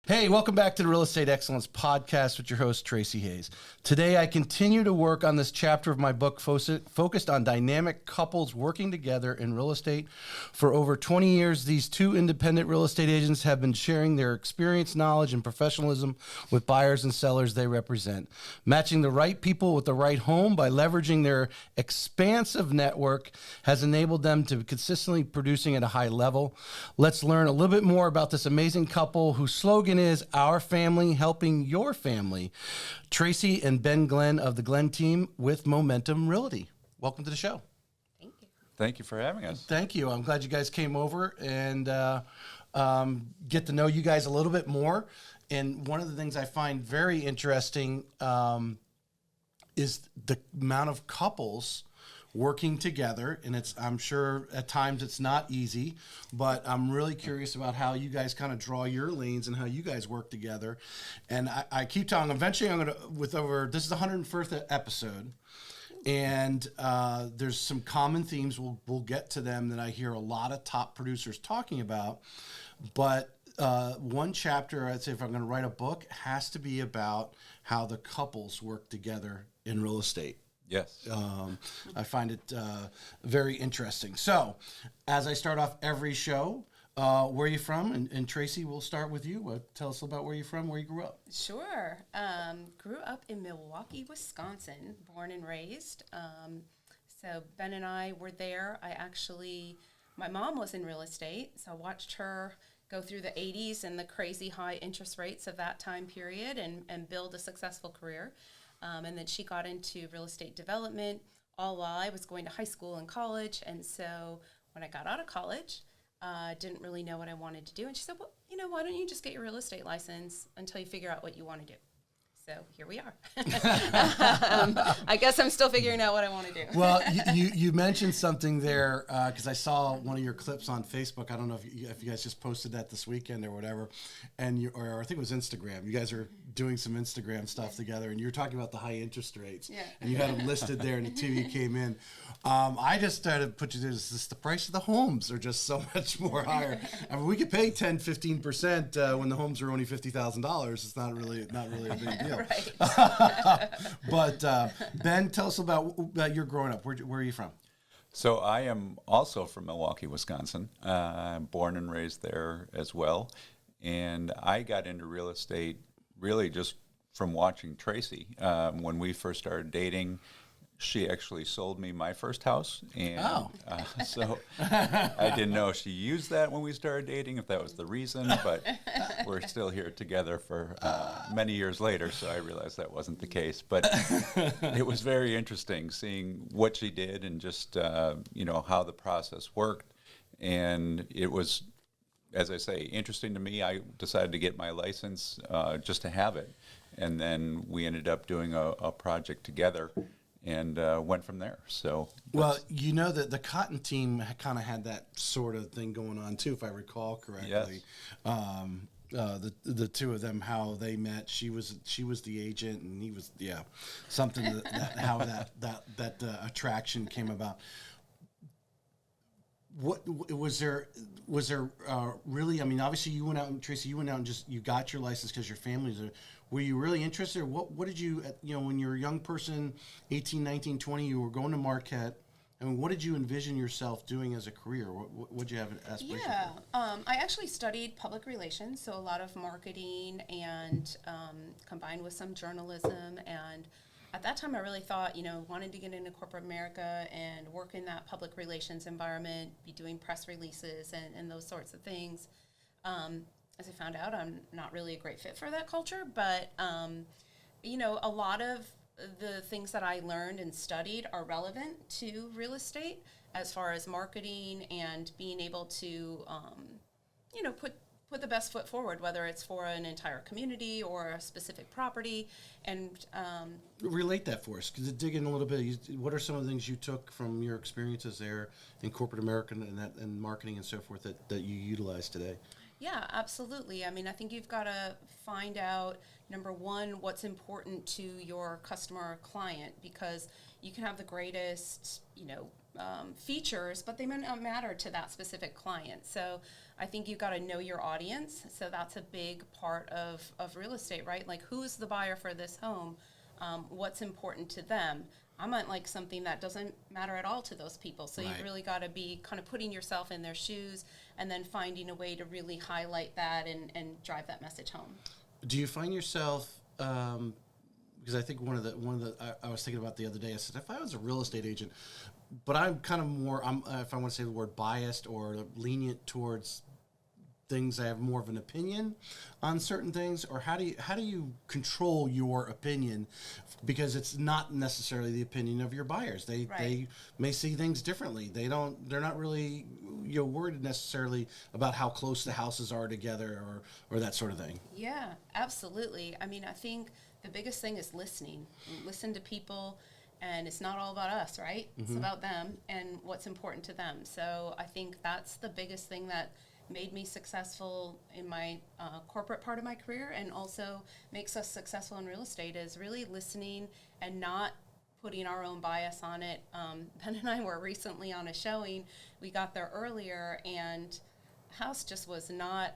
Hey, welcome back to the Real Estate Excellence Podcast with your host, Tracy Hayes. Today, I continue to work on this chapter of my book focused on dynamic couples working together in real estate. For over 20 years, these two independent real estate agents have been sharing their experience, knowledge, and professionalism with buyers and sellers they represent, matching the right people with the right home by leveraging their expansive network has enabled them to consistently producing at a high level. Let's learn a little bit more about this amazing couple whose slogan is "Our Family Helping Your Family." Tracy and Ben Glynn of the Glynn Team with Momentum Realty. Welcome to the show. Thank you. Thank you for having us. Thank you. I'm glad you guys came over and get to know you guys a little bit more. And one of the things I find very interesting is the amount of couples working together, and I'm sure at times it's not easy, but I'm really curious about how you guys kind of draw your lanes and how you guys work together. And I keep telling, eventually I'm going to, this is the 101st episode, and there's some common themes, we'll get to them, that I hear a lot of top producers talking about. But one chapter, I'd say if I'm going to write a book, has to be about how the couples work together in real estate. Yes. I find it very interesting. So, as I start off every show, where are you from? And Tracy, we'll start with you. Tell us about where you're from, where you grew up. Sure. Grew up in Milwaukee, Wisconsin, born and raised. So Ben and I were there. My mom was in real estate, so I watched her go through the 80s and the crazy high interest rates of that time period and build a successful career. And then she got into real estate development all while I was going to high school and college. And so when I got out of college, didn't really know what I wanted to do. And she said, well, why don't you just get your real estate license until you figure out what you want to do? So here we are. I guess I'm still figuring out what I want to do. Well, you mentioned something there because I saw one of your clips on Facebook. I don't know if you guys just posted that this weekend or whatever, or I think it was Instagram. You guys are doing some Instagram stuff together, and you were talking about the high interest rates. Yeah. And you had them listed there, and the two of you came in. I just started to put you there. Is this the price of the homes are just so much more higher? I mean, we could pay 10, 15% when the homes are only $50,000. It's not really a big deal. Right. But Ben, tell us about your growing up. Where are you from? So I am also from Milwaukee, Wisconsin. I'm born and raised there as well. And I got into real estate really just from watching Tracy. When we first started dating, she actually sold me my first house. And so I didn't know if she used that when we started dating, if that was the reason, but we're still here together for many years later, so I realized that wasn't the case. But it was very interesting seeing what she did and just, how the process worked. And it was, as I say, interesting to me. I decided to get my license just to have it. And then we ended up doing a project together. And went from there. So, well, that the Cotton Team kind of had that sort of thing going on too, if I recall correctly. Yes. The two of them, how they met. She was the agent, and he was something how that attraction came about. What was there really? I mean, obviously you went out, and Tracy, you went out and you got your license because your family's there. Were you really interested? Or what did you, when you were a young person, 18, 19, 20, you were going to Marquette. I mean, what did you envision yourself doing as a career? What did you have an aspiration for? I actually studied public relations, so a lot of marketing and combined with some journalism. And at that time, I really thought, wanted to get into corporate America and work in that public relations environment, be doing press releases and those sorts of things. As I found out, I'm not really a great fit for that culture, but, a lot of the things that I learned and studied are relevant to real estate as far as marketing and being able to, put the best foot forward, whether it's for an entire community or a specific property. And relate that for us, because dig in a little bit. What are some of the things you took from your experiences there in corporate America and marketing and so forth that you utilize today? Yeah, absolutely. I mean, I think you've got to find out, number one, what's important to your customer or client, because you can have the greatest, features, but they may not matter to that specific client. So I think you got to know your audience. So that's a big part of real estate, right? Like, who is the buyer for this home? What's important to them? I might like something that doesn't matter at all to those people. So Right. you really got to be kind of putting yourself in their shoes and then finding a way to really highlight that and drive that message home. Do you find yourself, because I think one of the I was thinking about the other day, I said, if I was a real estate agent, but I'm kind of more, if I want to say the word biased or lenient towards things, I have more of an opinion on certain things, or how do you control your opinion, because it's not necessarily the opinion of your buyers. They may see things differently. They're not really worried necessarily about how close the houses are together or that sort of thing. Yeah, absolutely. I mean, I think the biggest thing is listening. Listen to people, and it's not all about us, right? It's about them and what's important to them. So I think that's the biggest thing that made me successful in my corporate part of my career, and also makes us successful in real estate, is really listening and not putting our own bias on it. Ben and I were recently on a showing. We got there earlier, and house just was not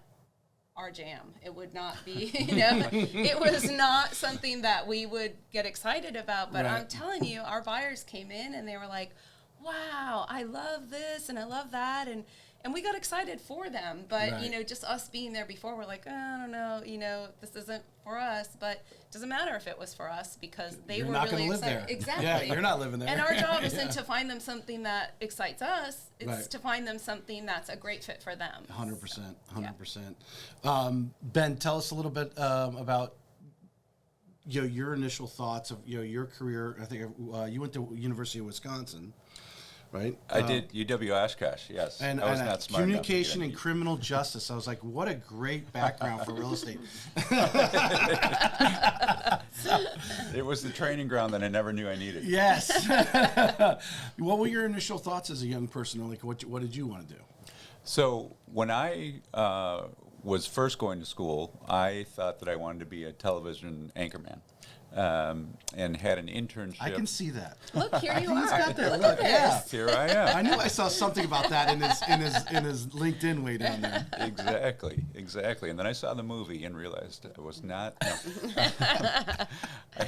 our jam. It would not be, it was not something that we would get excited about. But I'm telling you, our buyers came in and they were like, wow, I love this and I love that. And we got excited for them. But, just us being there before, we're like, I don't know, this isn't for us. But it doesn't matter if it was for us, because you're were not really live excited. there. Exactly. Yeah, you're not living there. And our job isn't to find them something that excites us. It's to find them something that's a great fit for them. 100%. 100%. Ben, tell us a little bit about your initial thoughts of your career. I think you went to University of Wisconsin, right? I did UW Oshkosh, yes. And, I was not smart enough to communication get and criminal justice. I was like, what a great background for real estate. It was the training ground that I never knew I needed. Yes. What were your initial thoughts as a young person? Like, what did you want to do? So when I was first going to school, I thought that I wanted to be a television anchorman, and had an internship. I can see that. Look, here you are. Got there. Look at this. Here I am. I knew I saw something about that in his LinkedIn way down there. Exactly. And then I saw the movie and realized I was not. No. I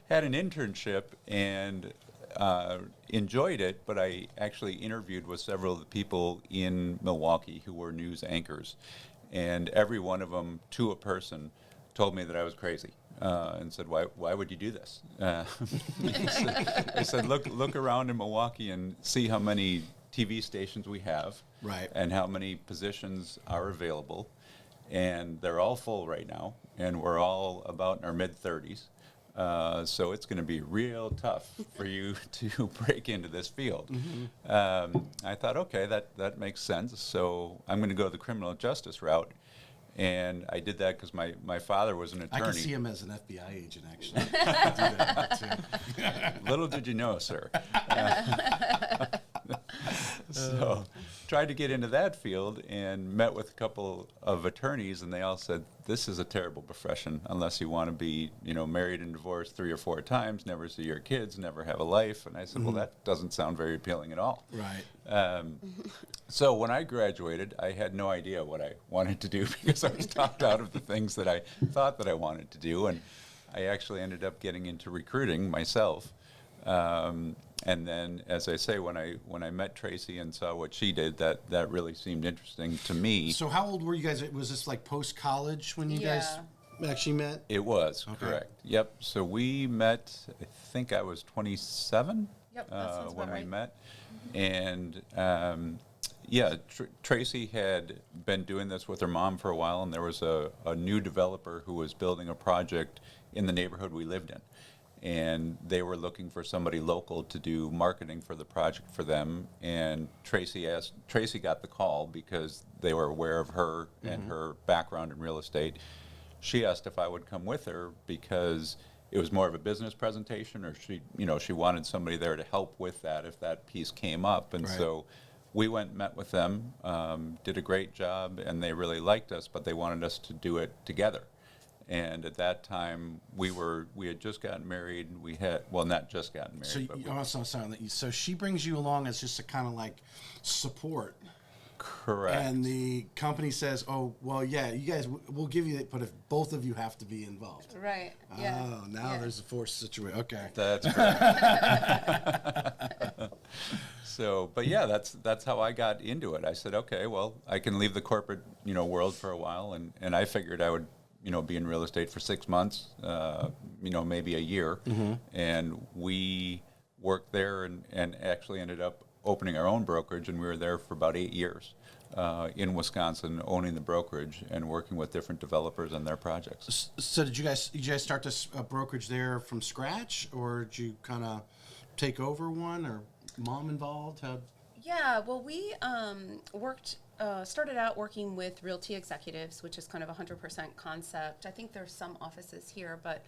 had an internship and enjoyed it, but I actually interviewed with several of the people in Milwaukee who were news anchors, and every one of them, to a person, told me that I was crazy. And said, why would you do this? They said, look around in Milwaukee and see how many TV stations we have, right, and how many positions are available, and they're all full right now, and we're all about in our mid-30s. So it's going to be real tough for you to break into this field. I thought, okay, that makes sense. So I'm going to go the criminal justice route. And I did that because my father was an attorney. I can see him as an FBI agent, actually. Little did you know, sir. So tried to get into that field and met with a couple of attorneys, and they all said, this is a terrible profession unless you want to be, married and divorced 3 or 4 times, never see your kids, never have a life. And I said, well, that doesn't sound very appealing at all. Right. So when I graduated, I had no idea what I wanted to do because I was talked out of the things that I thought that I wanted to do. And I actually ended up getting into recruiting myself. And then, as I say, when I met Tracy and saw what she did, that really seemed interesting to me. So how old were you guys? Was this like post-college when you guys actually met? It was, correct. Yep. So we met, I think I was 27 when we met. And Tracy had been doing this with her mom for a while, and there was a new developer who was building a project in the neighborhood we lived in. And they were looking for somebody local to do marketing for the project for them. And Tracy got the call because they were aware of her and her background in real estate. She asked if I would come with her because it was more of a business presentation, or she wanted somebody there to help with that if that piece came up. And so we went and met with them, did a great job, and they really liked us, but they wanted us to do it together. And at that time, we had just gotten married. We had, well, not just gotten married. So, so she brings you along as just a kind of like support. Correct. And the company says, "Oh, well, yeah, you guys, we'll give you it, but if both of you have to be involved." Right. Yeah. Oh, now there's a forced situation. Okay. That's correct. So, but yeah, that's how I got into it. I said, okay, well, I can leave the corporate, world for a while, and I figured I would, be in real estate for 6 months, maybe a year, and we worked there and actually ended up opening our own brokerage, and we were there for about 8 years in Wisconsin, owning the brokerage and working with different developers and their projects. So did you guys start this brokerage there from scratch, or did you kind of take over one, or mom involved? Yeah, well, we started out working with realty executives, which is kind of a 100% concept. I think there's some offices here, but,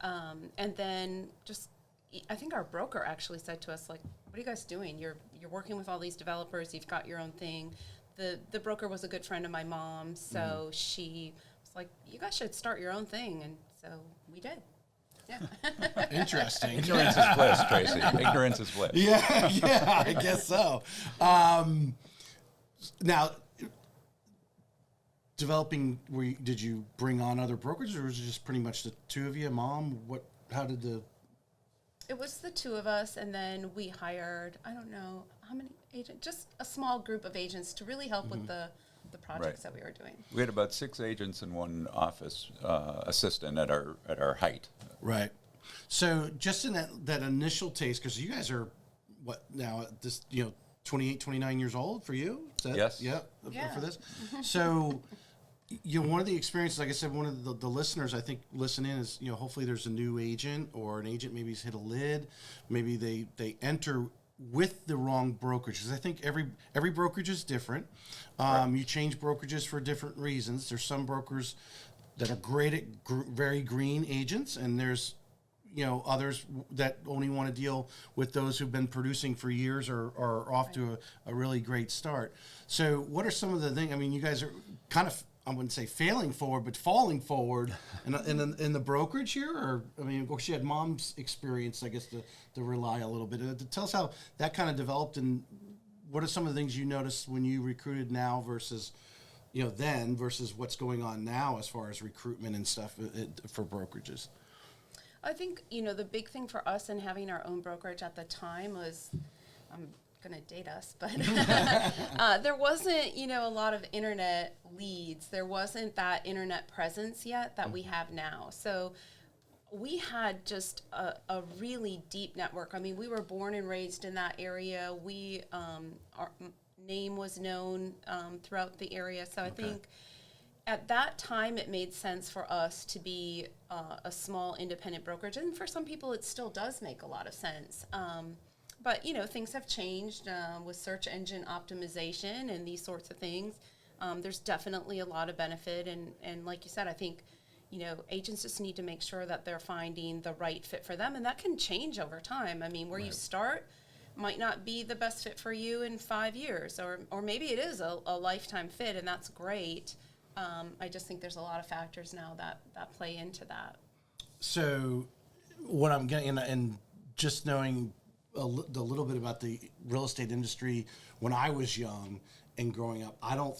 and then I think our broker actually said to us, like, what are you guys doing? You're working with all these developers, you've got your own thing. The broker was a good friend of my mom, so she was like, you guys should start your own thing, and so we did. Yeah. Interesting. Ignorance is bliss, Tracy. Ignorance is bliss. Yeah, I guess so. Now, developing, did you bring on other brokers, or was it just pretty much the two of you, mom? How did the... It was the two of us, and then we hired, I don't know how many agents, just a small group of agents to really help with the projects that we were doing. We had about 6 agents and 1 office assistant at our height. Right. So just in that initial taste, because you guys are, what now, this, 28, 29 years old for you? Yes. Yeah, Yeah. for this. So, one of the experiences, like I said, one of the listeners, I think, listen in is, hopefully there's a new agent, or an agent maybe's hit a lid. Maybe they enter with the wrong brokerage, because I think every brokerage is different. Right. You change brokerages for different reasons. There's some brokers that are great at very green agents, and there's others that only want to deal with those who've been producing for years or are off to a really great start. So what are some of the things, you guys are kind of, I wouldn't say failing forward, but falling forward in the brokerage here? Or, of course, you had mom's experience, I guess, to rely a little bit. Tell us how that kind of developed, and what are some of the things you noticed when you recruited now versus, then, versus what's going on now as far as recruitment and stuff for brokerages? I think, the big thing for us in having our own brokerage at the time was, I'm going to date us, but there wasn't, a lot of internet leads. There wasn't that internet presence yet that we have now. So we had just a really deep network. We were born and raised in that area. Our name was known throughout the area. So I think at that time, it made sense for us to be a small independent brokerage. And for some people, it still does make a lot of sense. But, things have changed with search engine optimization and these sorts of things. There's definitely a lot of benefit. And like you said, I think, agents just need to make sure that they're finding the right fit for them. And that can change over time. Where you start might not be the best fit for you in 5 years. Or maybe it is a lifetime fit, and that's great. I just think there's a lot of factors now that play into that. So what I'm getting, and just knowing the little bit about the real estate industry when I was young and growing up, I don't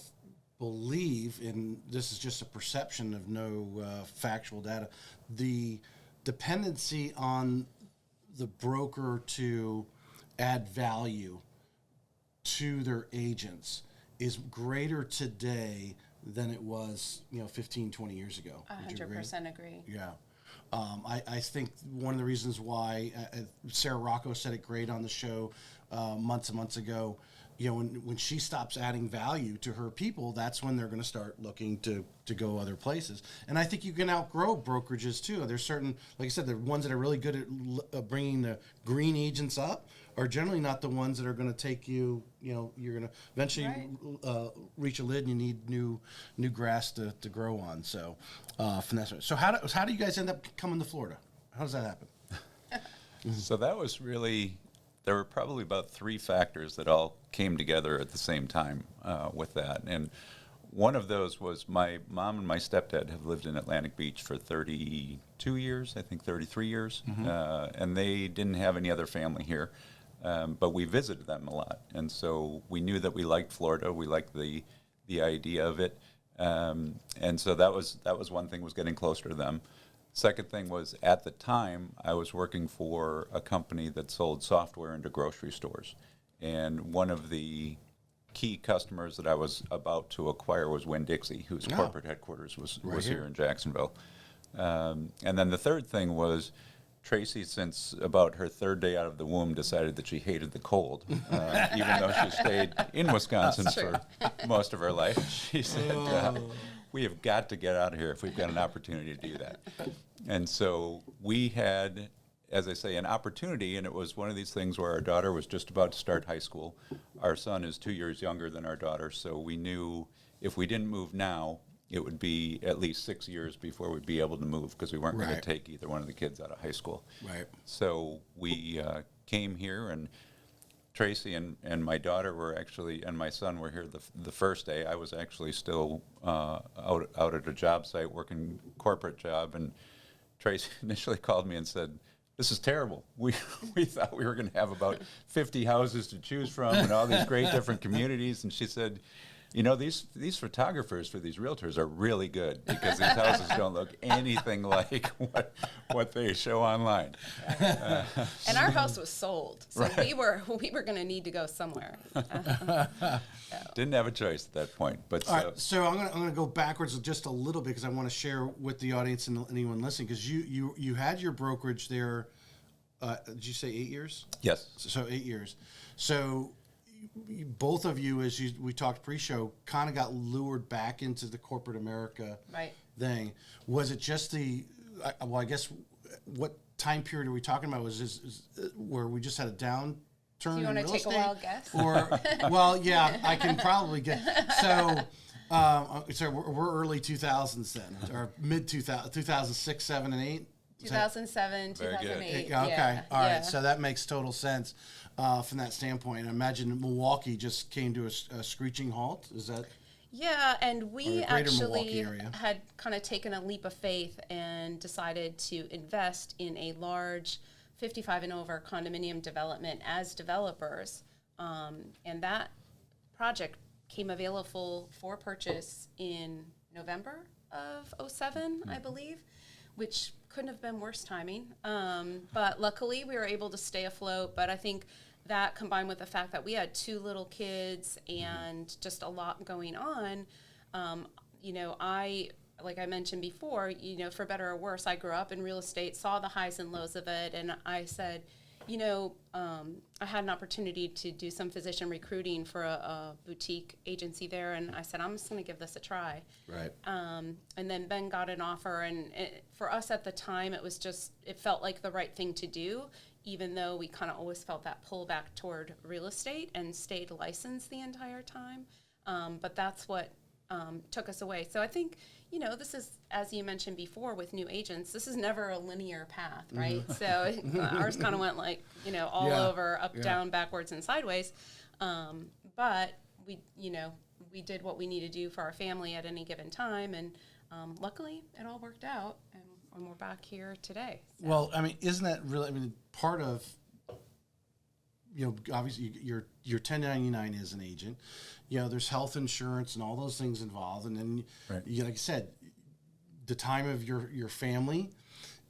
believe, and this is just a perception of no factual data, the dependency on the broker to add value to their agents is greater today than it was, 15, 20 years ago. 100% agree. Yeah. I think one of the reasons why Sarah Rocco said it great on the show months and months ago, when she stops adding value to her people, that's when they're going to start looking to go other places. And I think you can outgrow brokerages too. There's certain, like I said, the ones that are really good at bringing the green agents up are generally not the ones that are going to take you, you're going to eventually reach a lid and you need new grass to grow on. So, finesse. So how do you guys end up coming to Florida? How does that happen? So that was really, there were probably about 3 factors that all came together at the same time with that. And one of those was my mom and my stepdad have lived in Atlantic Beach for 32 years, I think 33 years, and they didn't have any other family here. but we visited them a lot. And so we knew that we liked Florida. We liked the idea of it. And so that was one thing, was getting closer to them. Second thing was, at the time, I was working for a company that sold software into grocery stores. And one of the key customers that I was about to acquire was Winn-Dixie, whose corporate headquarters was here in Jacksonville. And then the third thing was, Tracy, since about her third day out of the womb, decided that she hated the cold, even though she stayed in Wisconsin for most of her life. She said, we have got to get out of here if we've got an opportunity to do that. And so we had, as I say, an opportunity, and it was one of these things where our daughter was just about to start high school. Our son is 2 years younger than our daughter, so we knew if we didn't move now, it would be at least 6 years before we'd be able to move, because we weren't going to take either one of the kids out of high school. Right. So we came here, and Tracy and my daughter were actually, and my son were here the first day. I was actually still out at a job site working corporate job, and Tracy initially called me and said, "This is terrible. We thought we were going to have about 50 houses to choose from and all these great different communities." And she said, "You know, these photographers for these realtors are really good, because these houses don't look anything like what they show online." And our house was sold, so we were going to need to go somewhere. Didn't have a choice at that point. But all right, so I'm gonna go backwards just a little bit, because I want to share with the audience and anyone listening, because you had your brokerage there. Did you say 8 years? Yes. So 8 years. So both of you, as we talked pre-show, kind of got lured back into the corporate America thing. Was it just I guess, what time period are we talking about? Was this where we just had a downturn? Do you want to take a wild guess? Or, well, yeah, I can probably get. So, we're early 2000s then, or mid 2006, 7, and 8. 2007, 2008. Yeah, okay, yeah, all right. So that makes total sense from that standpoint. I imagine Milwaukee just came to a screeching halt. Is that? Yeah, and we actually area. had kind of taken a leap of faith and decided to invest in a large 55 and over condominium development as developers. And that project came available for purchase in November of 2007, I believe, which couldn't have been worse timing. But luckily we were able to stay afloat. But I think that, combined with the fact that we had 2 little kids and just a lot going on, like I mentioned before, for better or worse, I grew up in real estate, saw the highs and lows of it, and I said, I had an opportunity to do some physician recruiting for a boutique agency there, and I said, I'm just going to give this a try. Right. And then Ben got an offer, and for us at the time, it felt like the right thing to do, even though we kind of always felt that pull back toward real estate and stayed licensed the entire time. But that's what took us away. So I think, this is, as you mentioned before, with new agents, this is never a linear path, right? Mm-hmm. So ours kind of went all over, up, down, backwards, and sideways. But we did what we needed to do for our family at any given time, and luckily it all worked out, and we're back here today. So. Well, I mean, isn't that really, part of, obviously your 1099 as an agent, there's health insurance and all those things involved. And then, like I said, the time of your family,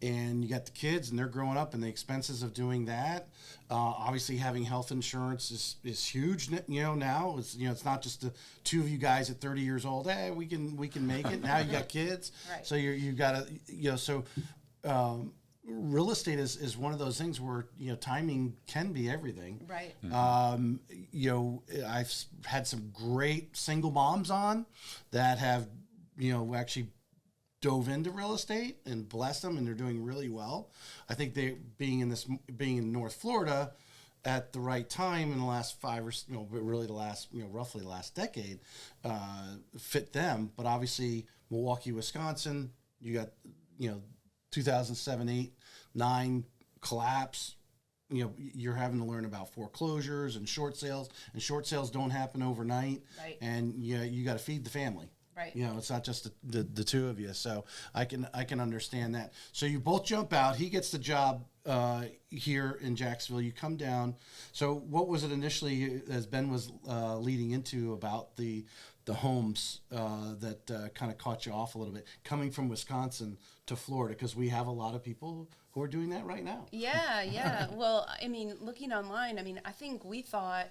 and you got the kids and they're growing up, and the expenses of doing that. Obviously having health insurance is huge, now. It's not just the 2 of you guys at 30 years old. Hey, we can make it. Now you got kids. Right. So you got to, real estate is one of those things where timing can be everything. Right. I've had some great single moms on that have actually dove into real estate, and bless them, and they're doing really well. I think they being in North Florida at the right time in the last 5 or really the last roughly the last decade fit them. But obviously Milwaukee, Wisconsin, you got 2007, 8, 9 collapse. You're having to learn about foreclosures and short sales don't happen overnight. Right. And you got to feed the family. Right. You know, it's not just the two of you. So I can understand that. So you both jump out. He gets the job here in Jacksonville. You come down. So what was it initially, as Ben was leading into, about the homes that kind of caught you off a little bit, coming from Wisconsin to Florida? Because we have a lot of people who are doing that right now. Yeah. Well, I mean, looking online, I mean, I think we thought,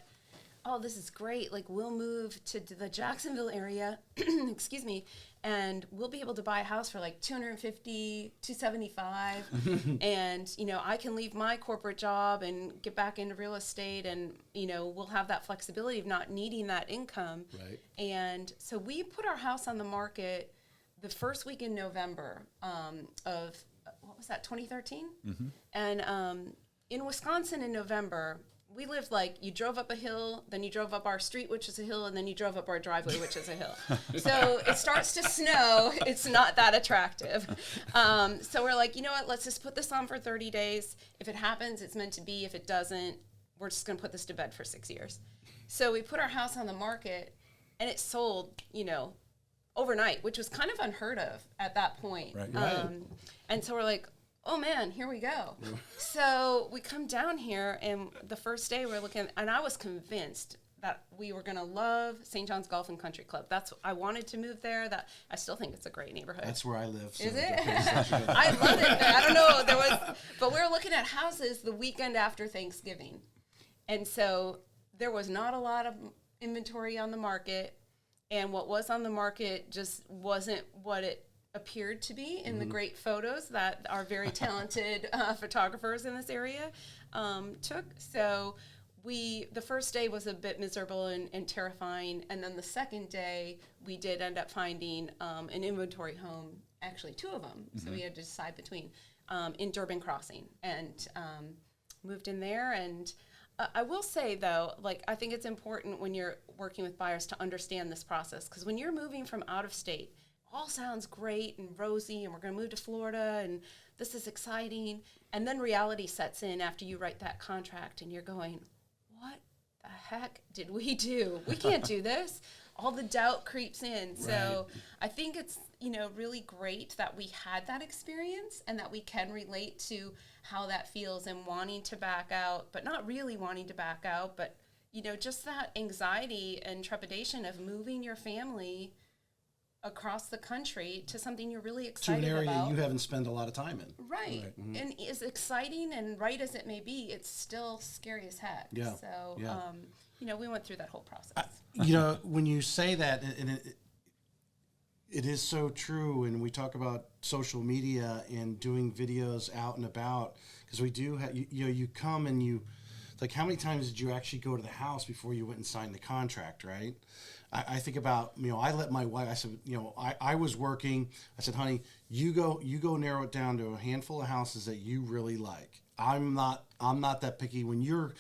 oh, this is great. Like, we'll move to the Jacksonville area, excuse me, and we'll be able to buy a house for like $250, $275. And, you know, I can leave my corporate job and get back into real estate, and, you know, we'll have that flexibility of not needing that income. Right. And so we put our house on the market the first week in November of, what was that, 2013? Mm-hmm. And in Wisconsin in November, we lived like, you drove up a hill, then you drove up our street, which is a hill, and then you drove up our driveway, which is a hill. So it starts to snow. It's not that attractive. So we're like, you know what, let's just put this on for 30 days. If it happens, it's meant to be. If it doesn't, we're just going to put this to bed for 6 years. So we put our house on the market, and it sold, you know, overnight, which was kind of unheard of at that point. Right. And so we're like, oh man, here we go. So we come down here, and the first day we're looking, and I was convinced that we were going to love St. John's Golf and Country Club. I wanted to move there. That I still think it's a great neighborhood. That's where I live. So is it? I love it. I don't know. But we were looking at houses the weekend after Thanksgiving, and so there was not a lot of inventory on the market, and what was on the market just wasn't what it appeared to be in the great photos that our very talented photographers in this area took. So the first day was a bit miserable and terrifying, and then the second day we did end up finding an inventory home, actually two of them, so we had to decide between, in Durbin Crossing, and moved in there. And I will say, though, like, I think it's important when you're working with buyers to understand this process, because when you're moving from out of state, all sounds great and rosy, and we're going to move to Florida, and this is exciting. And then reality sets in after you write that contract, and you're going, what the heck did we do? We can't do this. All the doubt creeps in. So I think it's, you know, really great that we had that experience, and that we can relate to how that feels, and wanting to back out, but not really wanting to back out, but, you know, just that anxiety and trepidation of moving your family across the country to something you're really excited to an area about. you haven't spent a lot of time in. Right. And as exciting and right as it may be, it's still scary as heck. Yeah. So, you know, we went through that whole process. You know, when you say that, and it is so true, and we talk about social media and doing videos out and about, because we do have, you know, you come and you, like, how many times did you actually go to the house before you went and signed the contract, right? I think about, you know, I let my wife, I said, you know, I was working. I said, honey, you go narrow it down to a handful of houses that you really like. I'm not that picky. When you're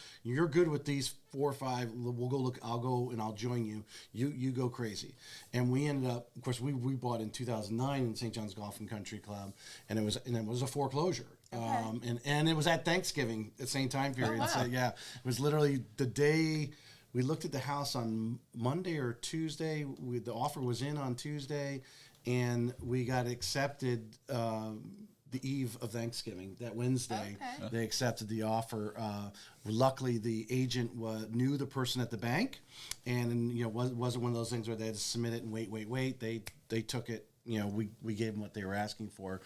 good with these 4 or 5, we'll go look, I'll go and I'll join you. You go crazy. And we ended up, of course, we bought in 2009 in St. John's Golf and Country Club, and it was a foreclosure. Okay. And it was at Thanksgiving, at the same time period. Oh, wow. So yeah, it was literally the day. We looked at the house on Monday or Tuesday. The offer was in on Tuesday, and we got accepted the eve of Thanksgiving, that Wednesday. Okay. They accepted the offer. Luckily, the agent knew the person at the bank, and you know, wasn't one of those things where they had to submit it and wait. They took it. You know, we gave them what they were asking for.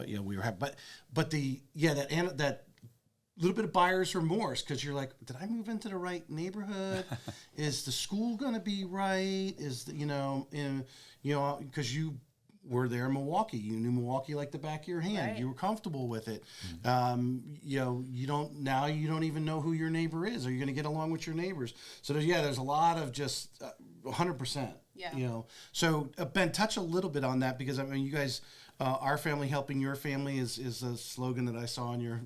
You know, we were happy. But that little bit of buyer's remorse, because you're like, did I move into the right neighborhood? Is the school going to be right? Is the, you know, because you were there in Milwaukee, you knew Milwaukee like the back of your hand. Right. You were comfortable with it. You know, you don't even know who your neighbor is. Are you going to get along with your neighbors? So there's a lot of just 100%. Yeah. You know, so Ben, touch a little bit on that, because I mean, you guys. Our family helping your family is a slogan that I saw on your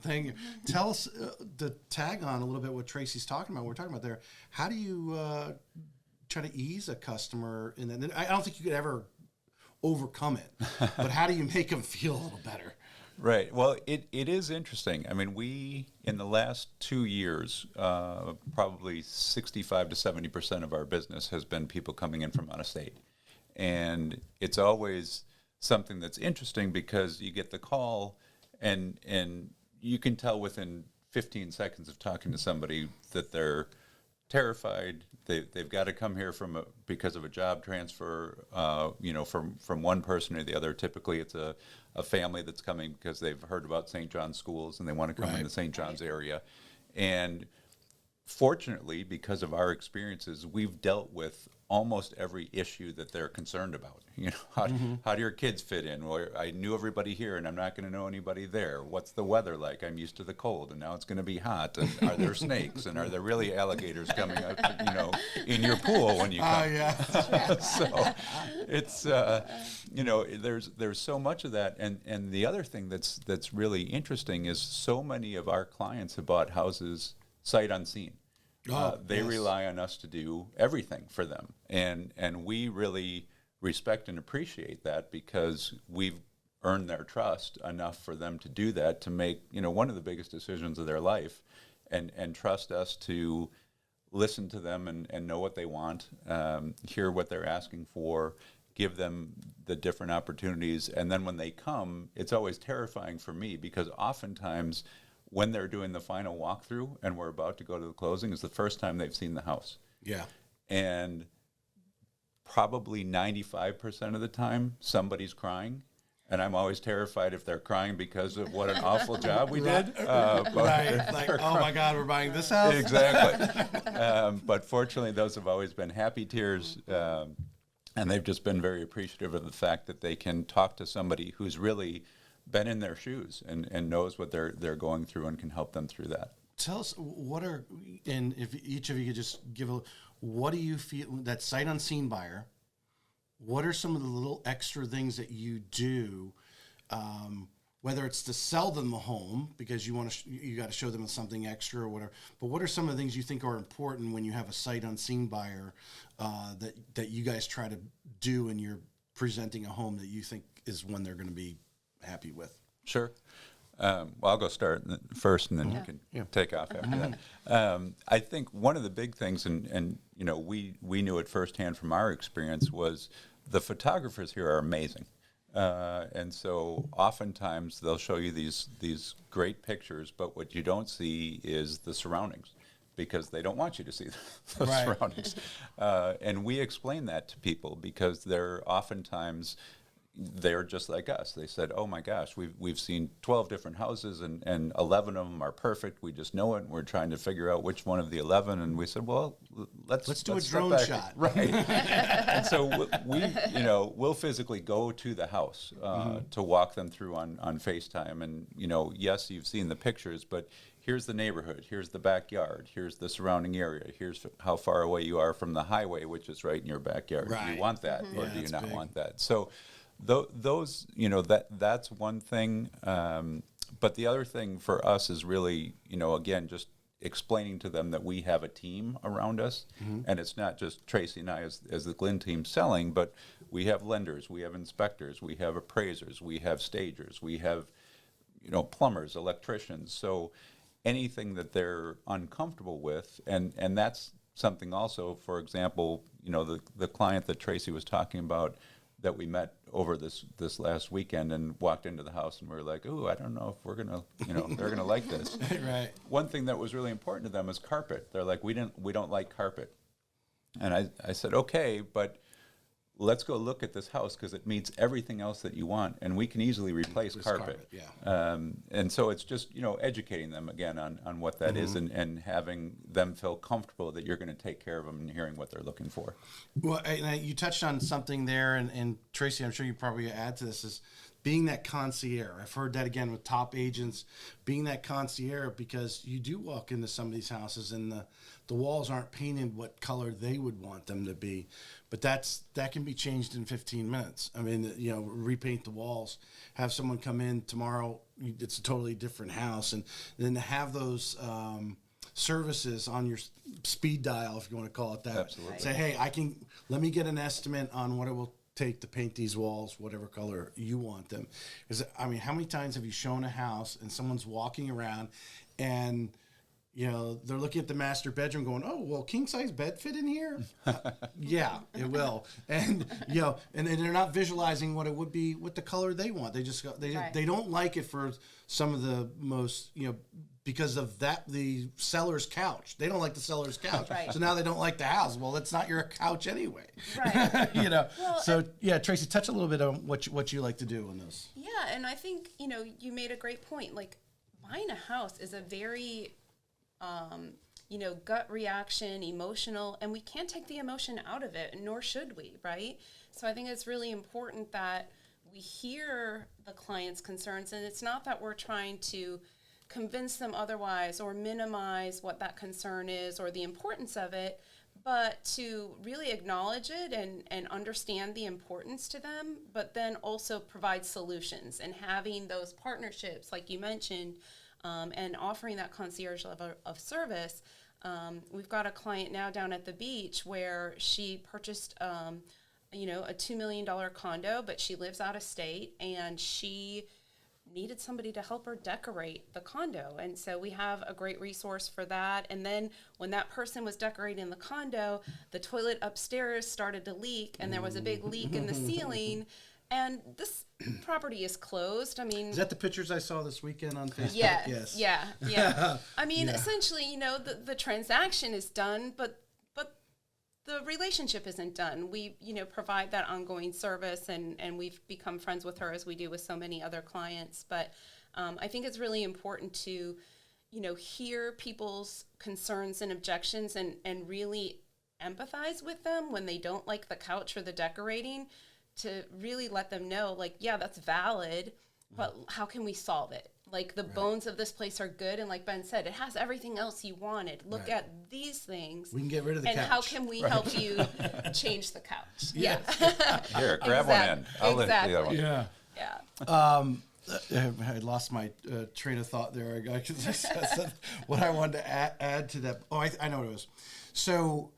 thing. Tell us the tag on a little bit what Tracy's talking about. We're talking about there. How do you try to ease a customer? And I don't think you could ever overcome it, but how do you make them feel a little better? Right. Well, it is interesting. I mean, we, in the last 2 years, probably 65 to 70% of our business has been people coming in from out of state. And it's always something that's interesting because you get the call and you can tell within 15 seconds of talking to somebody that they're terrified. They've got to come here because of a job transfer, from one person to the other. Typically, it's a family that's coming because they've heard about St. John's schools and they want to come into St. John's area. And fortunately, because of our experiences, we've dealt with almost every issue that they're concerned about. How do your kids fit in? Well, I knew everybody here, and I'm not going to know anybody there. What's the weather like? I'm used to the cold, and now it's going to be hot. And are there snakes? And are there really alligators coming up, in your pool when you come? So it's there's so much of that. And the other thing that's really interesting is so many of our clients have bought houses sight unseen. They rely on us to do everything for them, and we really respect and appreciate that because we've earned their trust enough for them to do that, to make one of the biggest decisions of their life, and trust us to listen to them and know what they want, hear what they're asking for, give them the different opportunities, and then when they come, it's always terrifying for me because oftentimes when they're doing the final walkthrough and we're about to go to the closing is the first time they've seen the house. Yeah. And probably 95% of the time, somebody's crying. And I'm always terrified if they're crying because of what an awful job we did. Like, oh my God, we're buying this house? Exactly. But fortunately, those have always been happy tears. And they've just been very appreciative of the fact that they can talk to somebody who's really been in their shoes and knows what they're going through and can help them through that. Tell us and if each of you could just what do you feel, that sight unseen buyer, what are some of the little extra things that you do, whether it's to sell them the home because you got to show them something extra or whatever, but what are some of the things you think are important when you have a sight unseen buyer that you guys try to do and you're presenting a home that you think is one they're going to be happy with? Sure. Well, I'll go start first, and then you can take off after that. I think one of the big things, and we knew it firsthand from our experience, was the photographers here are amazing, and so oftentimes they'll show you these great pictures, but what you don't see is the surroundings, because they don't want you to see the surroundings. And we explain that to people because they're oftentimes they're just like us. They said, "Oh my gosh, we've seen 12 different houses and 11 of them are perfect. We just know it. And we're trying to figure out which one of the 11." And we said, "Well, let's do a drone shot." Right. And so we'll physically go to the house to walk them through on FaceTime. And yes, you've seen the pictures, but here's the neighborhood, here's the backyard, here's the surrounding area, here's how far away you are from the highway, which is right in your backyard. Right. Do you want that, or do you not big. want that? So those, that's one thing. But the other thing for us is really, again, just explaining to them that we have a team around us, and it's not just Tracy and I as the Glynn team selling, but we have lenders, we have inspectors, we have appraisers, we have stagers, we have, plumbers, electricians. So anything that they're uncomfortable with, and that's something also, for example, the client that Tracy was talking about that we met over this last weekend and walked into the house and we were like, "Ooh, I don't know if we're gonna, they're gonna like this." Right. One thing that was really important to them is carpet. They're like, we don't like carpet. And I said, "Okay, but let's go look at this house because it meets everything else that you want, and we can easily replace carpet." And so it's just, educating them again on what that is and having them feel comfortable that you're going to take care of them and hearing what they're looking for. Well, you touched on something there, and Tracy, I'm sure you probably add to this, is being that concierge. I've heard that again with top agents, being that concierge, because you do walk into some of these houses and the walls aren't painted what color they would want them to be, but that can be changed in 15 minutes. I mean, repaint the walls, have someone come in tomorrow, it's a totally different house, and then to have those services on your speed dial, if you want to call it that. Absolutely. Say, hey, let me get an estimate on what it will take to paint these walls, whatever color you want them. Because, how many times have you shown a house and someone's walking around and they're looking at the master bedroom going, oh, well, king size bed fit in here? Yeah, it will. And, and they're not visualizing what it would be with the color they want. They just, they don't like it for some of the most, because of the seller's couch. They don't like the seller's couch. Right. So now they don't like the house. Well, it's not your couch anyway. Right. Well, so Tracy, touch a little bit on what you like to do on this. Yeah, and I think, you made a great point. Like, buying a house is a very, gut reaction, emotional, and we can't take the emotion out of it, nor should we, right? So I think it's really important that we hear the client's concerns, and it's not that we're trying to convince them otherwise or minimize what that concern is or the importance of it, but to really acknowledge it and understand the importance to them, but then also provide solutions and having those partnerships, like you mentioned, and offering that concierge level of service. We've got a client now down at the beach where she purchased, a $2 million condo, but she lives out of state, and she needed somebody to help her decorate the condo. And so we have a great resource for that. And then when that person was decorating the condo, the toilet upstairs started to leak, and there was a big leak in the ceiling. And this property is closed. I mean, is that the pictures I saw this weekend on Facebook? Yes. Yeah. I mean, essentially, the transaction is done, but the relationship isn't done. We, provide that ongoing service, and we've become friends with her as we do with so many other clients. But I think it's really important to, hear people's concerns and objections and really empathize with them when they don't like the couch or the decorating, to really let them know, like, yeah, that's valid, but how can we solve it? Like, the bones of this place are good, and like Ben said, it has everything else you wanted. Look at these things. We can get rid of the couch. And how can we help you change the couch? Yeah. Here, grab one end. I'll lift the other one. Yeah. Yeah. I lost my train of thought there, because I said what I wanted to add to that. Oh, I know what it was. So,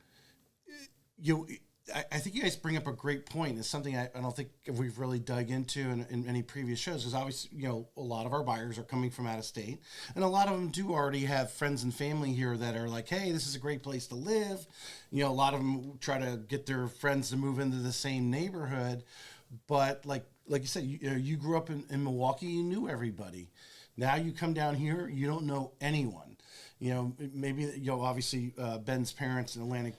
I think you guys bring up a great point. It's something I don't think we've really dug into in any previous shows. Is obviously, a lot of our buyers are coming from out of state, and a lot of them do already have friends and family here that are like, hey, this is a great place to live. A lot of them try to get their friends to move into the same neighborhood. But like you said, you grew up in Milwaukee, you knew everybody. Now you come down here, you don't know anyone. Maybe, obviously Ben's parents in Atlantic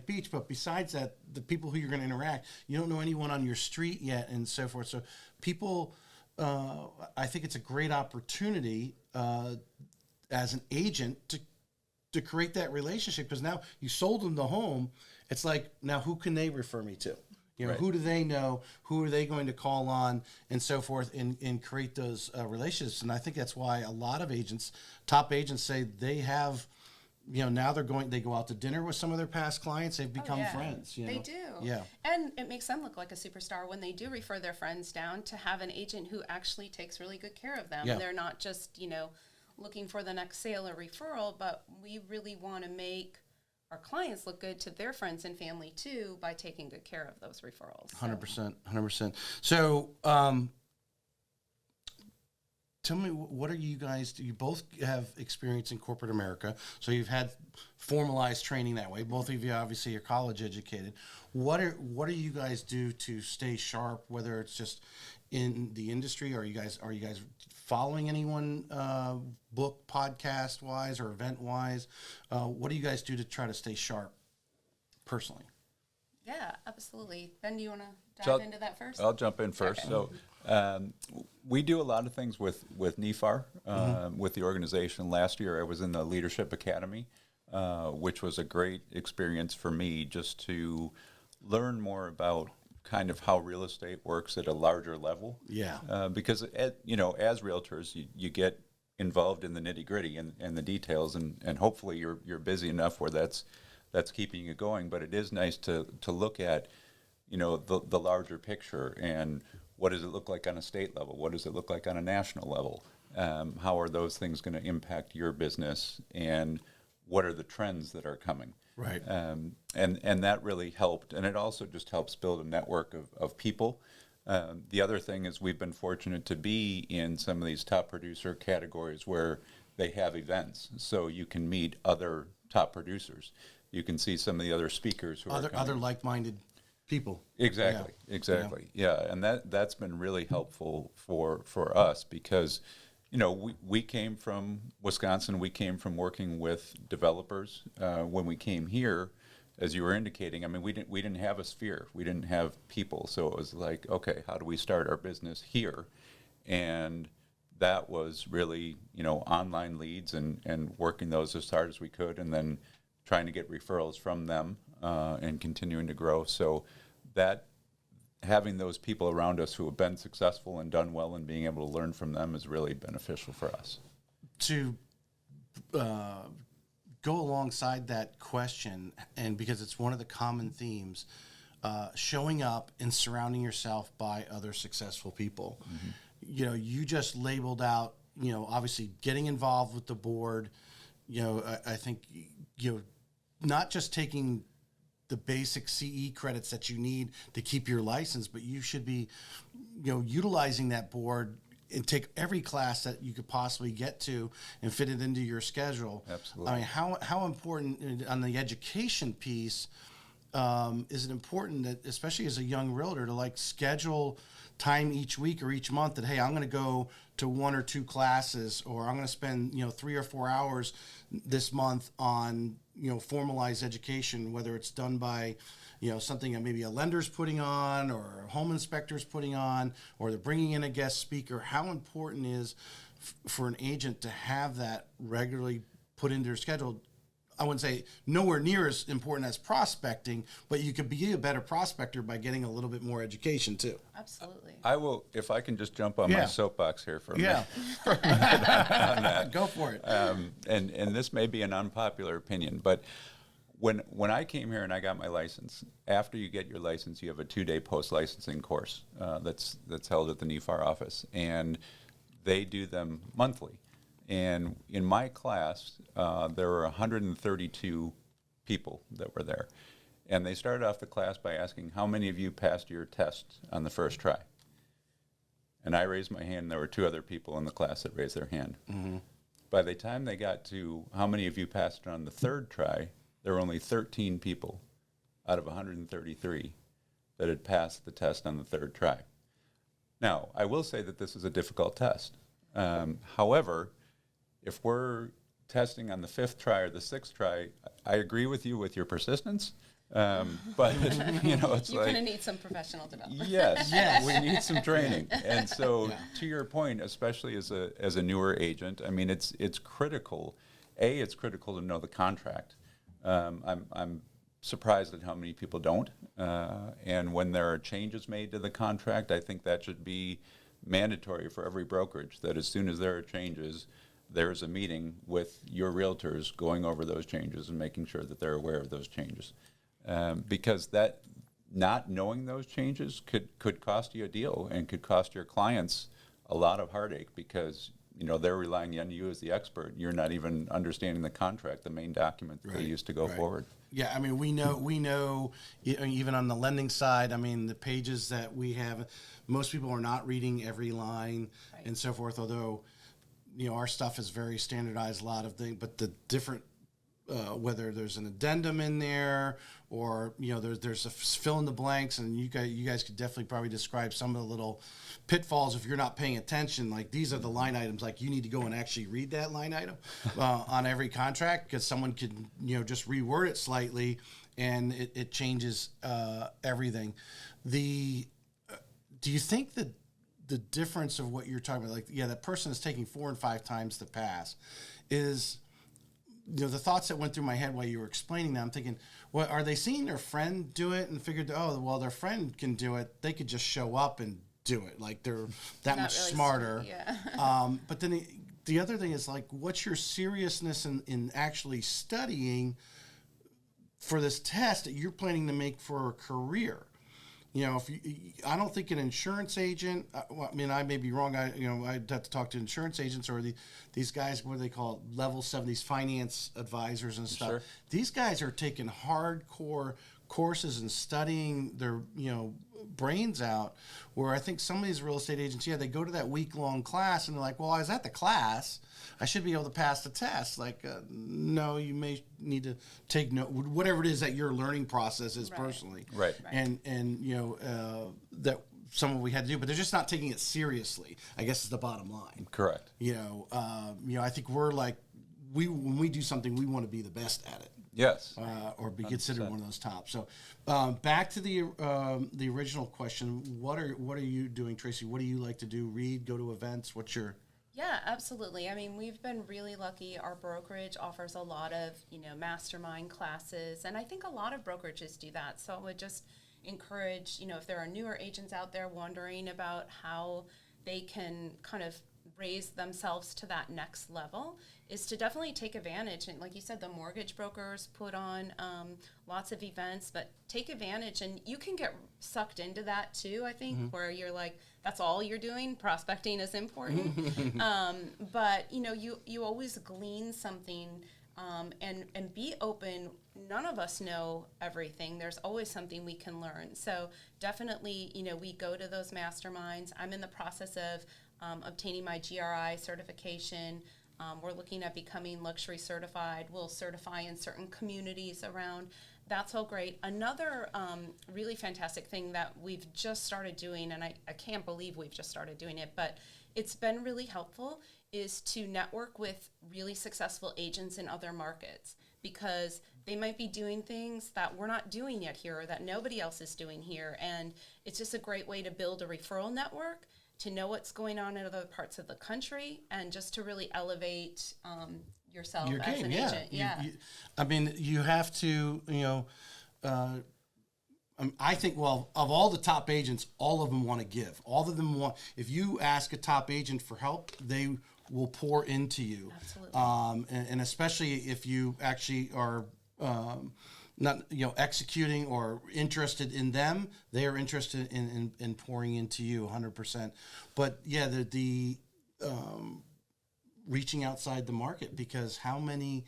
Beach, but besides that, the people who you're going to interact, you don't know anyone on your street yet, and so forth. So people, I think it's a great opportunity as an agent to create that relationship, because now you sold them the home. It's like, now who can they refer me to? Who do they know? Who are they going to call on, and so forth, and create those relationships? And I think that's why a lot of agents, top agents, say they have, now they go out to dinner with some of their past clients. They've become friends. They do. Yeah. And it makes them look like a superstar when they do refer their friends down, to have an agent who actually takes really good care of them. Yeah. And they're not just, looking for the next sale or referral, but we really want to make our clients look good to their friends and family too by taking good care of those referrals. 100%. So, tell me, what are you guys? You both have experience in corporate America, so you've had formalized training that way. Both of you obviously are college educated. What do you guys do to stay sharp? Whether it's just in the industry, or are you guys following anyone, book, podcast wise, or event wise? What do you guys do to try to stay sharp, personally? Yeah, absolutely. Ben, do you want to dive into that first? I'll jump in first. Okay. So we do a lot of things with NEFAR, with the organization. Last year I was in the Leadership Academy, which was a great experience for me, just to learn more about kind of how real estate works at a larger level. Yeah. Because, as realtors, you get involved in the nitty-gritty and the details, and hopefully you're busy enough where that's keeping you going. But it is nice to look at, the larger picture, and what does it look like on a state level? What does it look like on a national level? How are those things going to impact your business, and what are the trends that are coming? Right. And that really helped. And it also just helps build a network of people. The other thing is, we've been fortunate to be in some of these top producer categories where they have events, so you can meet other top producers. You can see some of the other speakers who are Other like-minded people. Exactly, Yeah. exactly. Yeah, and that's been really helpful for us because, you know, we came from Wisconsin. We came from working with developers. When we came here, as you were indicating, I mean, we didn't have a sphere. We didn't have people. So it was like, okay, how do we start our business here? And that was really, you know, online leads and working those as hard as we could, and then trying to get referrals from them and continuing to grow. So that having those people around us who have been successful and done well and being able to learn from them is really beneficial for us. To go alongside that question, and because it's one of the common themes, showing up and surrounding yourself by other successful people. Mm-hmm. You know, you just labeled out, you know, obviously getting involved with the board. You know, I think, you know, not just taking the basic CE credits that you need to keep your license, but you should be, you know, utilizing that board and take every class that you could possibly get to and fit it into your schedule. Absolutely. I mean, how important on the education piece is it important that, especially as a young realtor, to like schedule time each week or each month that, hey, I'm going to go to 1 or 2 classes, or I'm going to spend, you know, 3 or 4 hours this month on, you know, formalized education, whether it's done by, you know, something that maybe a lender's putting on or a home inspector's putting on, or they're bringing in a guest speaker. How important is for an agent to have that regularly put into their schedule? I wouldn't say nowhere near as important as prospecting, but you could be a better prospector by getting a little bit more education too. Absolutely. I will, if I can just jump on my soapbox here for a minute. Go for it. And this may be an unpopular opinion, but when I came here and I got my license, after you get your license, you have a 2-day post-licensing course that's held at the NEFAR office, and they do them monthly. And in my class, there were 132 people that were there. And they started off the class by asking, how many of you passed your test on the first try? And I raised my hand, and there were 2 other people in the class that raised their hand. Mm-hmm. By the time they got to how many of you passed it on the 3rd try, there were only 13 people out of 133 that had passed the test on the 3rd try. Now, I will say that this is a difficult test. However, if we're testing on the 5th try or the 6th try, I agree with you with your persistence, but you know, it's You're like, going to need some professional development. yes, we need some training. And so, to your point, especially as a newer agent, I mean, it's critical. It's critical to know the contract. I'm surprised at how many people don't. And when there are changes made to the contract, I think that should be mandatory for every brokerage. That as soon as there are changes, there's a meeting with your realtors going over those changes and making sure that they're aware of those changes. Because that not knowing those changes could cost you a deal and could cost your clients a lot of heartache, because you know they're relying on you as the expert. You're not even understanding the contract, the main document that they used to go forward. Yeah, I mean, we know, even on the lending side, I mean, the pages that we have, most people are not reading every line and so forth, although, you know, our stuff is very standardized, a lot of things, but the different, whether there's an addendum in there or, you know, there's a fill in the blanks, and you guys could definitely probably describe some of the little pitfalls if you're not paying attention. Like, these are the line items, like you need to go and actually read that line item on every contract, because someone could, you know, just reword it slightly and it changes everything. Do you think that the difference of what you're talking about, like, that person is taking 4 and 5 times to pass, is, you know, the thoughts that went through my head while you were explaining that, I'm thinking, well, are they seeing their friend do it and figured, oh, well, their friend can do it, they could just show up and do it, like they're that much really smarter. But then the other thing is, like, what's your seriousness in actually studying for this test that you're planning to make for a career? You know, I don't think an insurance agent, I mean, I may be wrong. I'd have to talk to insurance agents or these guys, what do they call it? Level 7, these finance advisors and stuff. Sure. These guys are taking hardcore courses and studying their, you know, brains out. Where I think some of these real estate agents, they go to that week-long class and they're like, well, I was at the class, I should be able to pass the test. Like, no, you may need to take note, whatever it is that your learning process is personally. Right. And that some of what we had to do, but they're just not taking it seriously, I guess is the bottom line. Correct. I think we're like, when we do something, we want to be the best at it. Yes. Or be considered 100%. One of those top. So back to the original question, what are you doing, Tracy? What do you like to do? Read, go to events? What's your... Yeah, absolutely. I mean, we've been really lucky. Our brokerage offers a lot of, mastermind classes, and I think a lot of brokerages do that. So I would just encourage, if there are newer agents out there wondering about how they can kind of raise themselves to that next level, is to definitely take advantage. And like you said, the mortgage brokers put on lots of events, but take advantage, and you can get sucked into that too, I think, where you're like, that's all you're doing. Prospecting is important. But you always glean something, and be open. None of us know everything. There's always something we can learn. So definitely, we go to those masterminds. I'm in the process of obtaining my GRI certification. We're looking at becoming luxury certified. We'll certify in certain communities around. That's all great. Another really fantastic thing that we've just started doing, and I can't believe we've just started doing it, but it's been really helpful, is to network with really successful agents in other markets, because they might be doing things that we're not doing yet here, or that nobody else is doing here. And it's just a great way to build a referral network, to know what's going on in other parts of the country, and just to really elevate yourself your as game, an agent. I mean, you have to, I think, of all the top agents, all of them want to give. All of them want, if you ask a top agent for help, they will pour into you. Absolutely. And especially if you actually are not executing or interested in them, they are interested in pouring into you 100%. But yeah, the reaching outside the market, because how many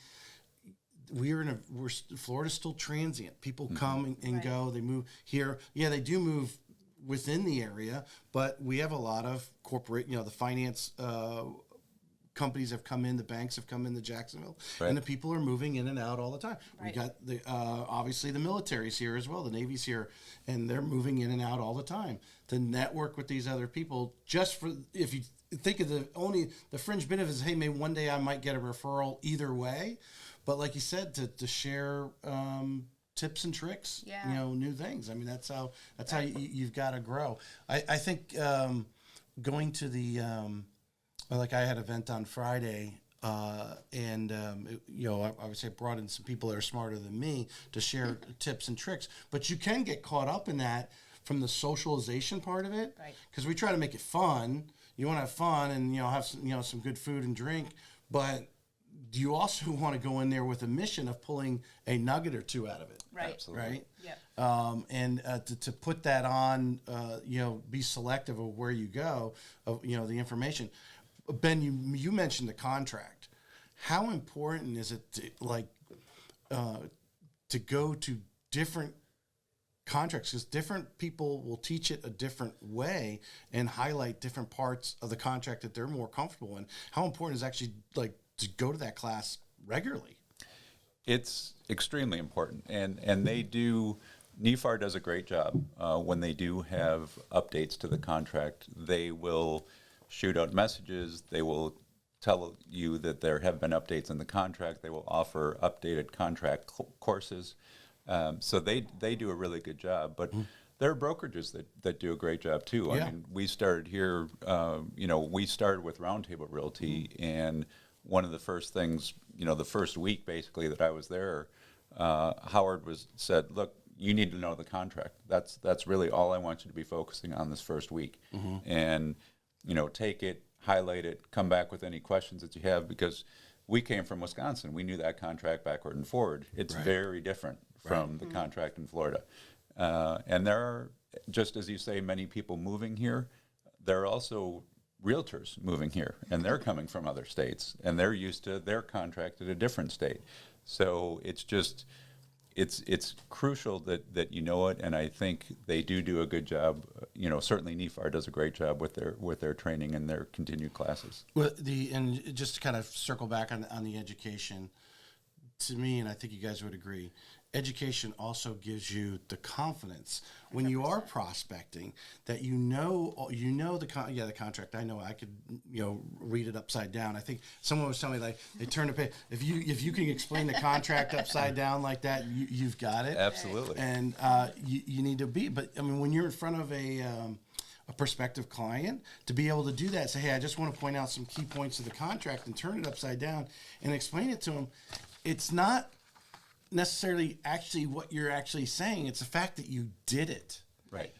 Florida's still transient. People come and go. They move here. Yeah, they do move within the area, but we have a lot of corporate. The finance companies have come in, the banks have come into Jacksonville, and the people are moving in and out all the time. Right. We got the obviously the military's here as well, the Navy's here, and they're moving in and out all the time. To network with these other people, just for, if you think of the fringe benefits, hey, maybe one day I might get a referral either way, but like you said, to share tips and tricks, new things. I mean, that's how you've got to grow. I think going to the like I had an event on Friday, and I would say brought in some people that are smarter than me to share tips and tricks. But you can get caught up in that from the socialization part of it, because we try to make it fun. You want to have fun and have some good food and drink, but you also want to go in there with a mission of pulling a nugget or two out of it. Right. Absolutely. Right. Yeah. And to put that on, be selective of where you go, of the information. Ben, you mentioned the contract. How important is it to go to different contracts? Because different people will teach it a different way and highlight different parts of the contract that they're more comfortable in. How important is actually to go to that class regularly? It's extremely important, and they do. NEFAR does a great job when they do have updates to the contract. They will shoot out messages. They will tell you that there have been updates in the contract. They will offer updated contract courses. So they do a really good job. But there are brokerages that do a great job too. Yeah. I mean, we started here, we started with Roundtable Realty, and one of the first things, the first week basically that I was there, Howard said, look, you need to know the contract. That's really all I want you to be focusing on this first week. And take it, highlight it, come back with any questions that you have, because we came from Wisconsin. We knew that contract backward and forward. It's very different from the contract in Florida. And there are, just as you say, many people moving here. There are also realtors moving here, and they're coming from other states, and they're used to their contract at a different state. So it's it's crucial that you know it, and I think they do a good job. Certainly NEFAR does a great job with their training and their continued classes. Well, and just to kind of circle back on the education, to me, and I think you guys would agree, education also gives you the confidence when you are prospecting that the contract. I know I could read it upside down. I think someone was telling me like they turn the page. If you can explain the contract upside down like that, you've got it. Absolutely. And you need to be. But I mean, when you're in front of a prospective client, to be able to do that, say, hey, I just want to point out some key points of the contract and turn it upside down and explain it to them. It's not necessarily actually what you're actually saying. It's the fact that you did it. Right.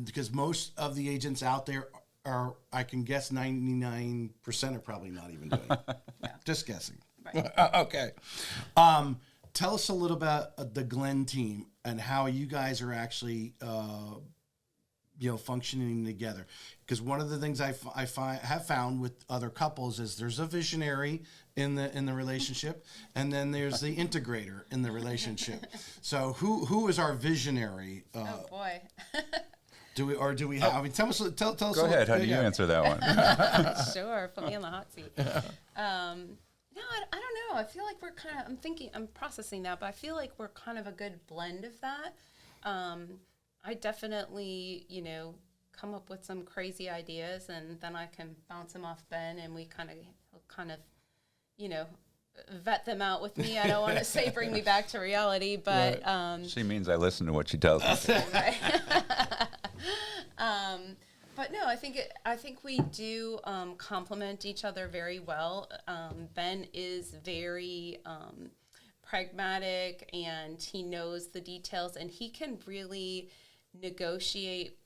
Because most of the agents out there are, I can guess 99% are probably not even doing it. Yeah. Just guessing. Right. Okay. Tell us a little about the Glynn team and how you guys are actually functioning together. Because one of the things I have found with other couples is there's a visionary in the relationship, and then there's the integrator in the relationship. So who is our visionary? Oh boy. Do we have? I mean, tell us. Tell us. Go ahead. How do you answer that one? Sure, put me on the hot seat. No, I don't know. I feel like we're kind of. I'm processing that, but I feel like we're kind of a good blend of that. I definitely, come up with some crazy ideas, and then I can bounce them off Ben, and we kind of, vet them out with me. I don't want to say bring me back to reality, but She means I listen to what she tells me. right. But no, I think we do complement each other very well. Ben is very pragmatic, and he knows the details, and he can really negotiate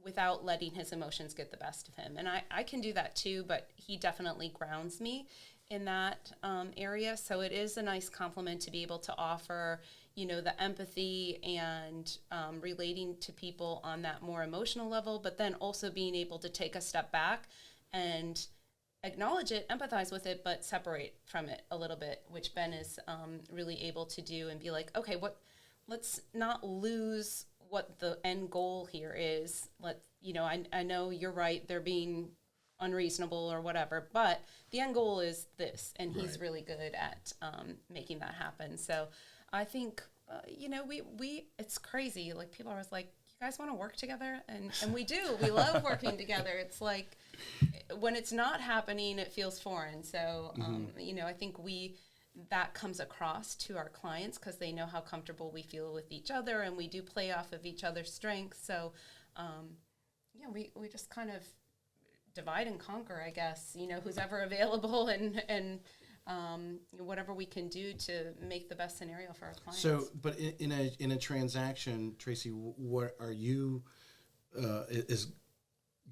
without letting his emotions get the best of him. And I can do that too, but he definitely grounds me in that area. So it is a nice compliment to be able to offer, the empathy and relating to people on that more emotional level, but then also being able to take a step back and acknowledge it, empathize with it, but separate from it a little bit, which Ben is really able to do and be like, okay, let's not lose what the end goal here is. I know you're right, they're being unreasonable or whatever, but the end goal is this, and he's really good at making that happen. So I think, we it's crazy. Like, people are always like, you guys want to work together? And we do. We love working together. It's like, when it's not happening, it feels foreign. So, I think that comes across to our clients because they know how comfortable we feel with each other, and we do play off of each other's strengths. So, we just kind of divide and conquer, I guess, who's ever available and whatever we can do to make the best scenario for our clients. So, but in a transaction, Tracy, what are you? Is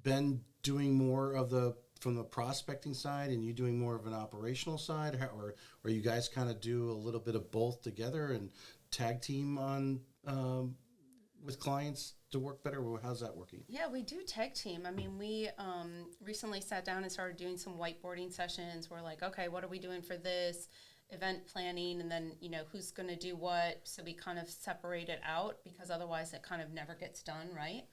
Ben doing more of from the prospecting side, and you doing more of an operational side, or you guys kind of do a little bit of both together and tag team on with clients to work better? How's that working? Yeah, we do tag team. I mean, we recently sat down and started doing some whiteboarding sessions. We're like, okay, what are we doing for this? Event planning, and then, who's going to do what. So we kind of separate it out because otherwise it kind of never gets done, right?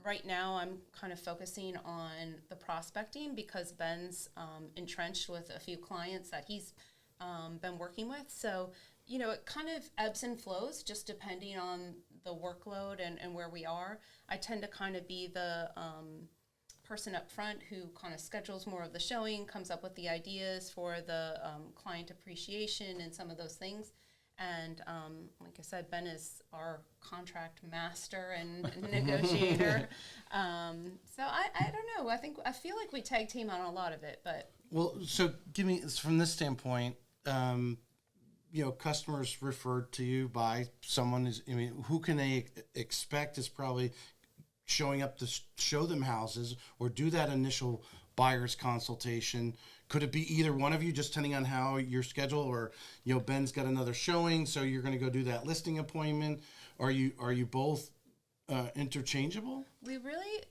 Right now I'm kind of focusing on the prospecting because Ben's entrenched with a few clients that he's been working with. So, it kind of ebbs and flows just depending on the workload and where we are. I tend to kind of be the person up front who kind of schedules more of the showing, comes up with the ideas for the client appreciation and some of those things. And like I said, Ben is our contract master and negotiator. So I don't know. I feel like we tag team on a lot of it, but. Well, so give me, from this standpoint, customers referred to you by someone who can they expect is probably showing up to show them houses or do that initial buyer's consultation? Could it be either one of you, just depending on how your schedule, or Ben's got another showing, so you're going to go do that listing appointment? Are you both interchangeable? We really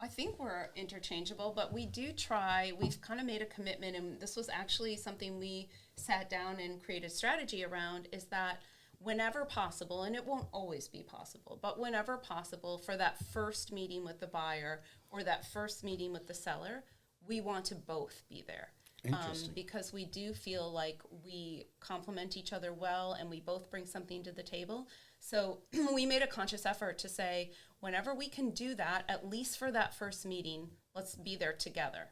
I think we're interchangeable, but we do try. We've kind of made a commitment, and this was actually something we sat down and created strategy around, is that whenever possible, and it won't always be possible, but whenever possible, for that first meeting with the buyer or that first meeting with the seller, we want to both be there. Interesting. Because we do feel like we complement each other well and we both bring something to the table. So we made a conscious effort to say, whenever we can do that, at least for that first meeting, let's be there together.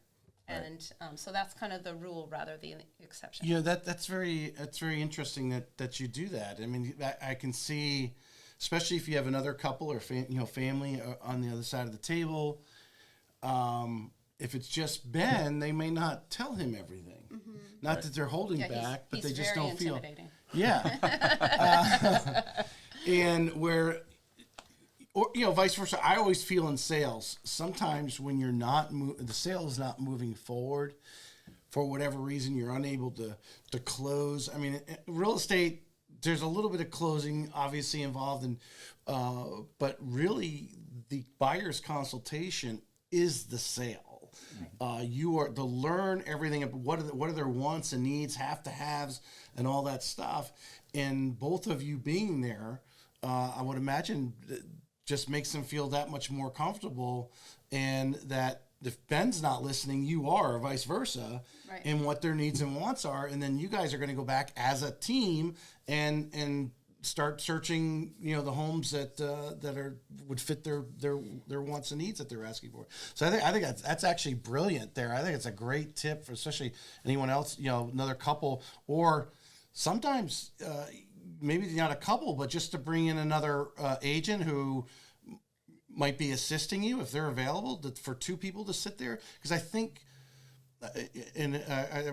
Right. And so that's kind of the rule rather than the exception. You know, that's very interesting that you do that. I mean, I can see, especially if you have another couple or family on the other side of the table. If it's just Ben, they may not tell him everything. Mm-hmm. Not that they're holding back, but he's they just very don't feel. intimidating. Yeah. And where, or vice versa. I always feel in sales, sometimes when you're not the sale is not moving forward, for whatever reason, you're unable to close. I mean, real estate, there's a little bit of closing obviously involved in, but really the buyer's consultation is the sale. You are to learn everything. What are their wants and needs, have to haves, and all that stuff. And both of you being there, I would imagine, just makes them feel that much more comfortable. And that if Ben's not listening, you are, or vice versa, Right. and what their needs and wants are. And then you guys are going to go back as a team and start searching, the homes that would fit their wants and needs that they're asking for. So I think that's actually brilliant there. I think it's a great tip for especially anyone else, another couple, or sometimes maybe not a couple, but just to bring in another agent who might be assisting you if they're available for two people to sit there. Because I think, and I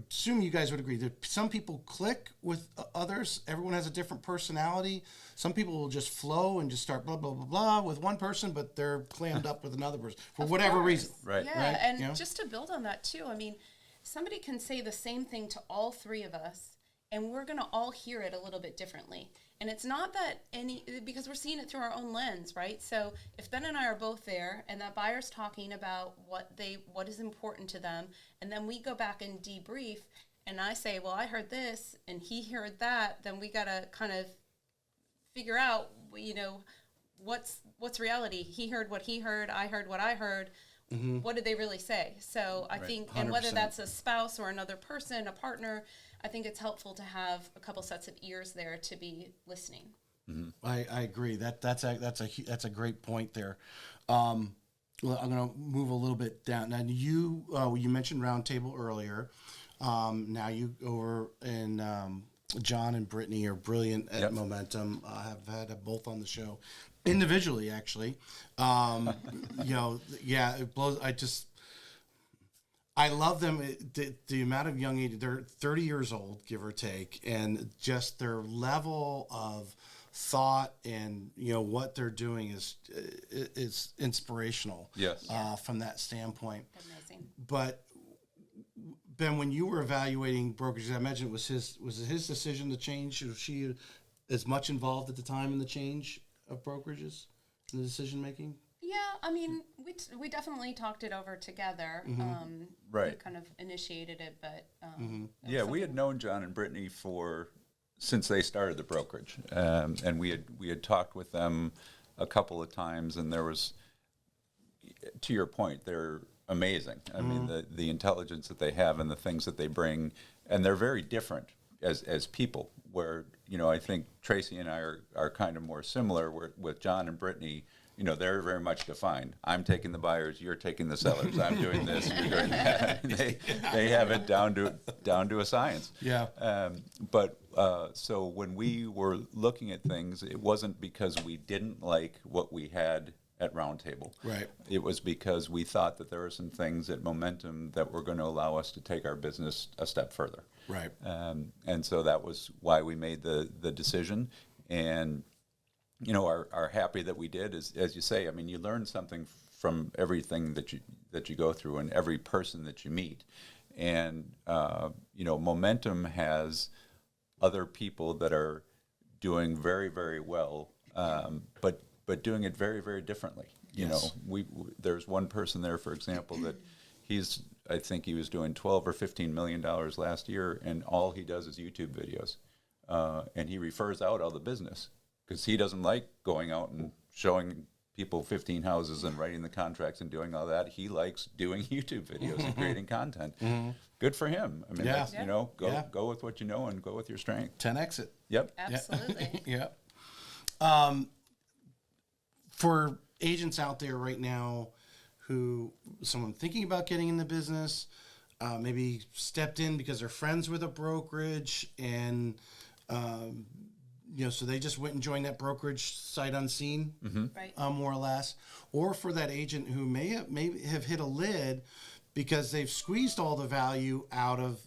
assume you guys would agree that some people click with others. Everyone has a different personality. Some people will just flow and just start blah, blah, blah, blah with one person, but they're clammed up with another person for whatever reason. Right. Yeah, Right? and just to build on that too, I mean, somebody can say the same thing to all three of us, and we're going to all hear it a little bit differently. And it's not that because we're seeing it through our own lens, right? So if Ben and I are both there and that buyer's talking about what is important to them, and then we go back and debrief, and I say, well, I heard this and he heard that, then we got to kind of figure out, what's reality. He heard what he heard, I heard what I heard. Mm-hmm. What did they really say? So I think, and whether 100%. that's a spouse or another person, a partner, I think it's helpful to have a couple sets of ears there to be listening. Mm-hmm. I agree. That's a great point there. Well, I'm going to move a little bit down. Now you mentioned Roundtable earlier. Now you over and John and Brittany are brilliant at Momentum. I have had both on the show individually, actually. It blows. I love them. The amount of young age, they're 30 years old, give or take, and just their level of thought and what they're doing is inspirational. Yes. From that standpoint. Amazing. But Ben, when you were evaluating brokerages, I imagine was it his decision to change? Was she as much involved at the time in the change of brokerages in the decision making? Yeah, I mean, we definitely talked it over together. Mm-hmm. Right. We kind of initiated it, but Yeah, we had known John and Brittany since they started the brokerage, and we had talked with them a couple of times, and there was, to your point, they're amazing. I mean, the intelligence that they have and the things that they bring, and they're very different as people. Where I think Tracy and I are kind of more similar. With John and Brittany, they're very much defined. I'm taking the buyers, you're taking the sellers. I'm doing this, you're doing that. They have it down to a science. Yeah. So when we were looking at things, it wasn't because we didn't like what we had at Roundtable. Right. It was because we thought that there were some things at Momentum that were going to allow us to take our business a step further. Right. And so that was why we made the decision, and are happy that we did. As you say, I mean, you learn something from everything that you go through and every person that you meet, and Momentum has other people that are doing very, very well, but doing it very, very differently. You know, there's one person there, for example, that I think he was doing $12 or $15 million last year, and all he does is YouTube videos. And he refers out all the business because he doesn't like going out and showing people 15 houses and writing the contracts and doing all that. He likes doing YouTube videos and creating content. Good for him. I mean, that's, you know, go with what you know and go with your strength. 10X it. Yep. Absolutely. Yeah. For agents out there right now someone thinking about getting in the business, maybe stepped in because they're friends with a brokerage and, you know, so they just went and joined that brokerage sight unseen, Right. more or less. Or for that agent who may have hit a lid because they've squeezed all the value out of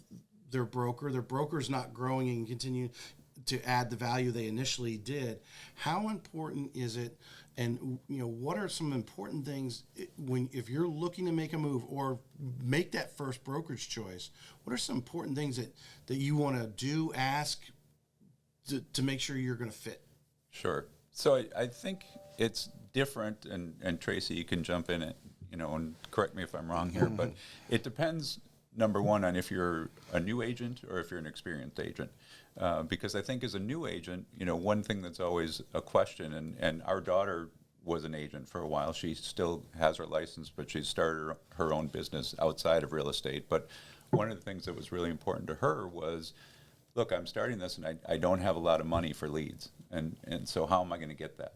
their broker. Their broker's not growing and continue to add the value they initially did. How important is it? And, you know, what are some important things if you're looking to make a move or make that first brokerage choice? What are some important things that you want to do, ask to make sure you're going to fit? Sure. So I think it's different, and Tracy, you can jump in it, you know, and correct me if I'm wrong here, but it depends, number one, on if you're a new agent or if you're an experienced agent. Because I think as a new agent, you know, one thing that's always a question, and our daughter was an agent for a while. She still has her license, but she started her own business outside of real estate. But one of the things that was really important to her was, look, I'm starting this and I don't have a lot of money for leads. And so how am I going to get that?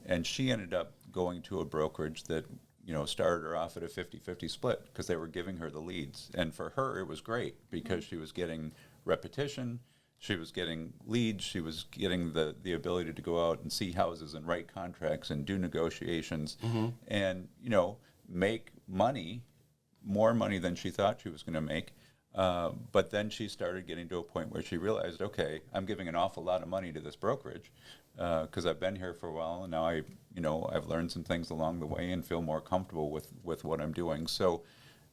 And she ended up going to a brokerage that, you know, started her off at a 50-50 split because they were giving her the leads. And for her, it was great because she was getting repetition. She was getting leads. She was getting the ability to go out and see houses and write contracts and do negotiations and, you know, make money, more money than she thought she was going to make. But then she started getting to a point where she realized, okay, I'm giving an awful lot of money to this brokerage because I've been here for a while, and now I've learned some things along the way and feel more comfortable with what I'm doing. So,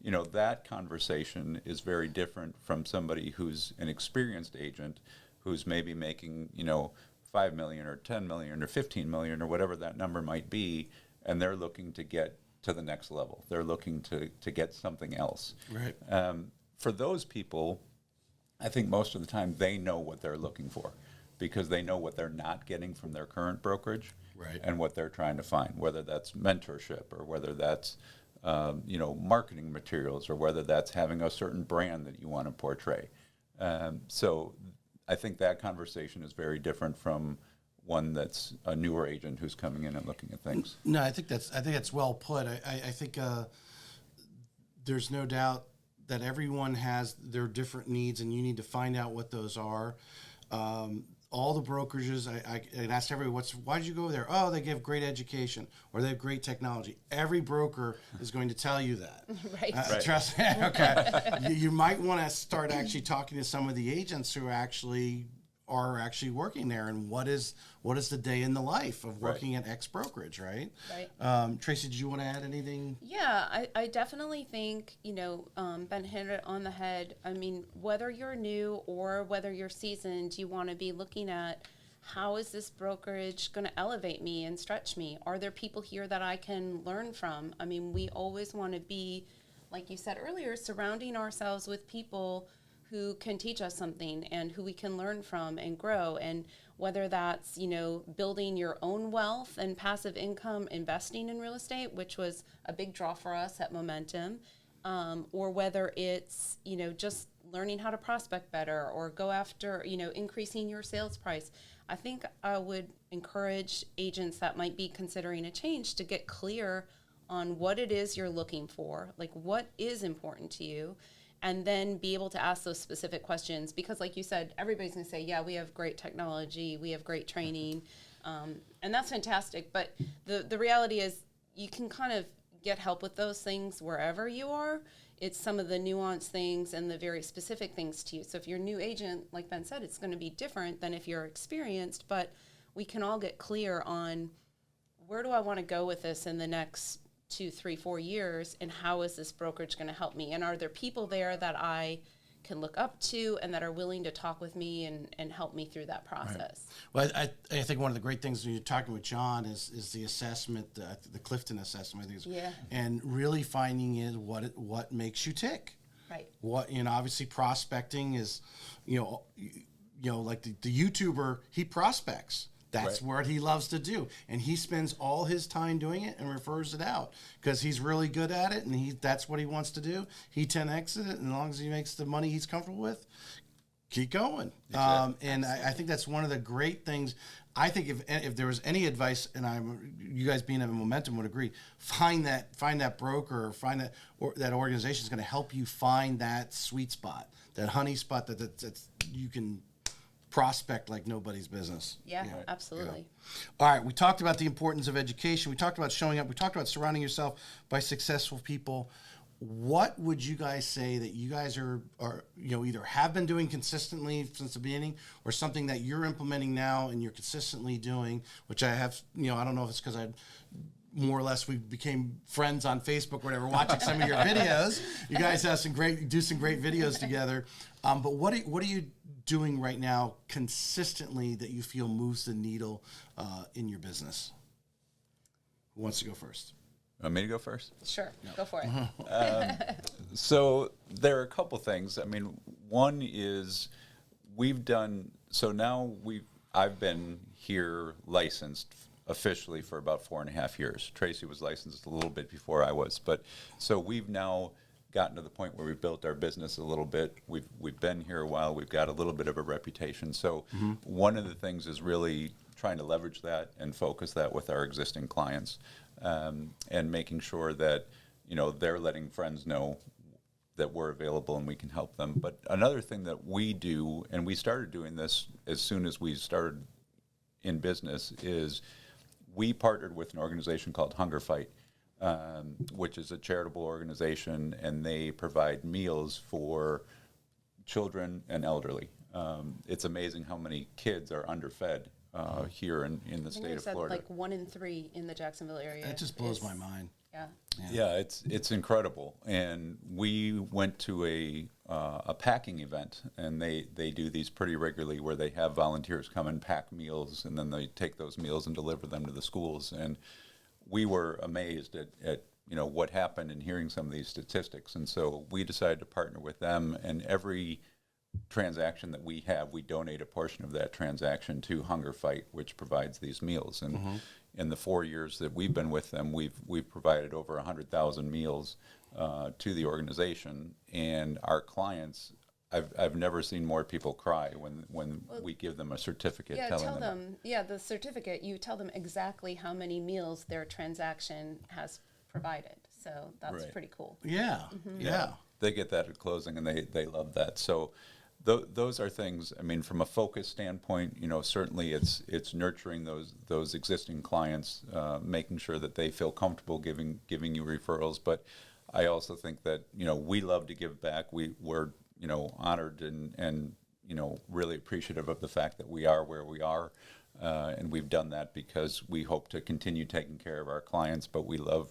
you know, that conversation is very different from somebody who's an experienced agent who's maybe making, you know, $5 million or $10 million or $15 million or whatever that number might be, and they're looking to get to the next level. They're looking to get something else. Right. For those people, I think most of the time they know what they're looking for because they know what they're not getting from their current brokerage and what they're trying to find, whether that's mentorship or whether that's you know, marketing materials or whether that's having a certain brand that you want to portray. So I think that conversation is very different from one that's a newer agent who's coming in and looking at things. No, I think that's well put. I think there's no doubt that everyone has their different needs, and you need to find out what those are. All the brokerages, I asked everyone, why did you go there? Oh, they give great education or they have great technology. Every broker is going to tell you that. Right. Trust me. Okay. You might want to start actually talking to some of the agents who are actually working there, and what is the day in the life of working at X brokerage, right? Right. Tracy, did you want to add anything? Yeah, I definitely think, you know, Ben hit it on the head. I mean, whether you're new or whether you're seasoned, you want to be looking at how is this brokerage going to elevate me and stretch me? Are there people here that I can learn from? I mean, we always want to be, like you said earlier, surrounding ourselves with people who can teach us something and who we can learn from and grow. And whether that's, you know, building your own wealth and passive income, investing in real estate, which was a big draw for us at Momentum, or whether it's, you know, just learning how to prospect better or go after, you know, increasing your sales price. I think I would encourage agents that might be considering a change to get clear on what it is you're looking for, like what is important to you, and then be able to ask those specific questions. Because like you said, everybody's going to say, yeah, we have great technology, we have great training, and that's fantastic. But the reality is you can kind of get help with those things wherever you are. It's some of the nuanced things and the very specific things to you. So if you're a new agent, like Ben said, it's going to be different than if you're experienced, but we can all get clear on where do I want to go with this in the next 2, 3, 4 years, and how is this brokerage going to help me? And are there people there that I can look up to and that are willing to talk with me and help me through that process. Well, I think one of the great things when you're talking with John is the assessment, the Clifton assessment, I think, and really finding is what makes you tick. Right. What, obviously prospecting is, like the YouTuber, he prospects. That's what he loves to do, and he spends all his time doing it and refers it out because he's really good at it, and that's what he wants to do. He 10X it, and as long as he makes the money he's comfortable with, keep going. Exactly. And I think that's one of the great things. I think if there was any advice, and you guys being in Momentum would agree, find that broker, or that organization is going to help you find that sweet spot, that honey spot that you can prospect like nobody's business. Yeah, absolutely. All right, we talked about the importance of education. We talked about showing up. We talked about surrounding yourself by successful people. What would you guys say that you guys are either have been doing consistently since the beginning, or something that you're implementing now and you're consistently doing, which I have, I don't know if it's because I more or less we became friends on Facebook or whatever, watching some of your videos. You guys have some great videos together. But what are you doing right now consistently that you feel moves the needle in your business? Who wants to go first? Want me to go first? Sure, go for it. So there are a couple things. I mean, one is I've been here licensed officially for about 4.5 years. Tracy was licensed a little bit before I was, but so we've now gotten to the point where we've built our business a little bit. We've been here a while. We've got a little bit of a reputation. So one of the things is really trying to leverage that and focus that with our existing clients, and making sure that they're letting friends know that we're available and we can help them. But another thing that we do, and we started doing this as soon as we started in business, is we partnered with an organization called HungerFight, which is a charitable organization, and they provide meals for children and elderly. It's amazing how many kids are underfed here in the state of Florida. Like 1 in 3 in the Jacksonville area. That just blows my mind. Yeah. Yeah, it's incredible. And we went to a packing event, and they do these pretty regularly where they have volunteers come and pack meals, and then they take those meals and deliver them to the schools. And we were amazed at what happened and hearing some of these statistics. And so we decided to partner with them, and every transaction that we have, we donate a portion of that transaction to HungerFight, which provides these meals. And in the 4 years that we've been with them, we've provided over 100,000 meals to the organization. And our clients, I've never seen more people cry when we give them a certificate. Yeah, telling them. the certificate, you tell them exactly how many meals their transaction has provided. So that's pretty cool. Yeah, yeah. They get that at closing, and they love that. So those are things. I mean, from a focus standpoint, certainly it's nurturing those existing clients, making sure that they feel comfortable giving you referrals. But I also think that we love to give back. We're honored and really appreciative of the fact that we are where we are, and we've done that because we hope to continue taking care of our clients. But we love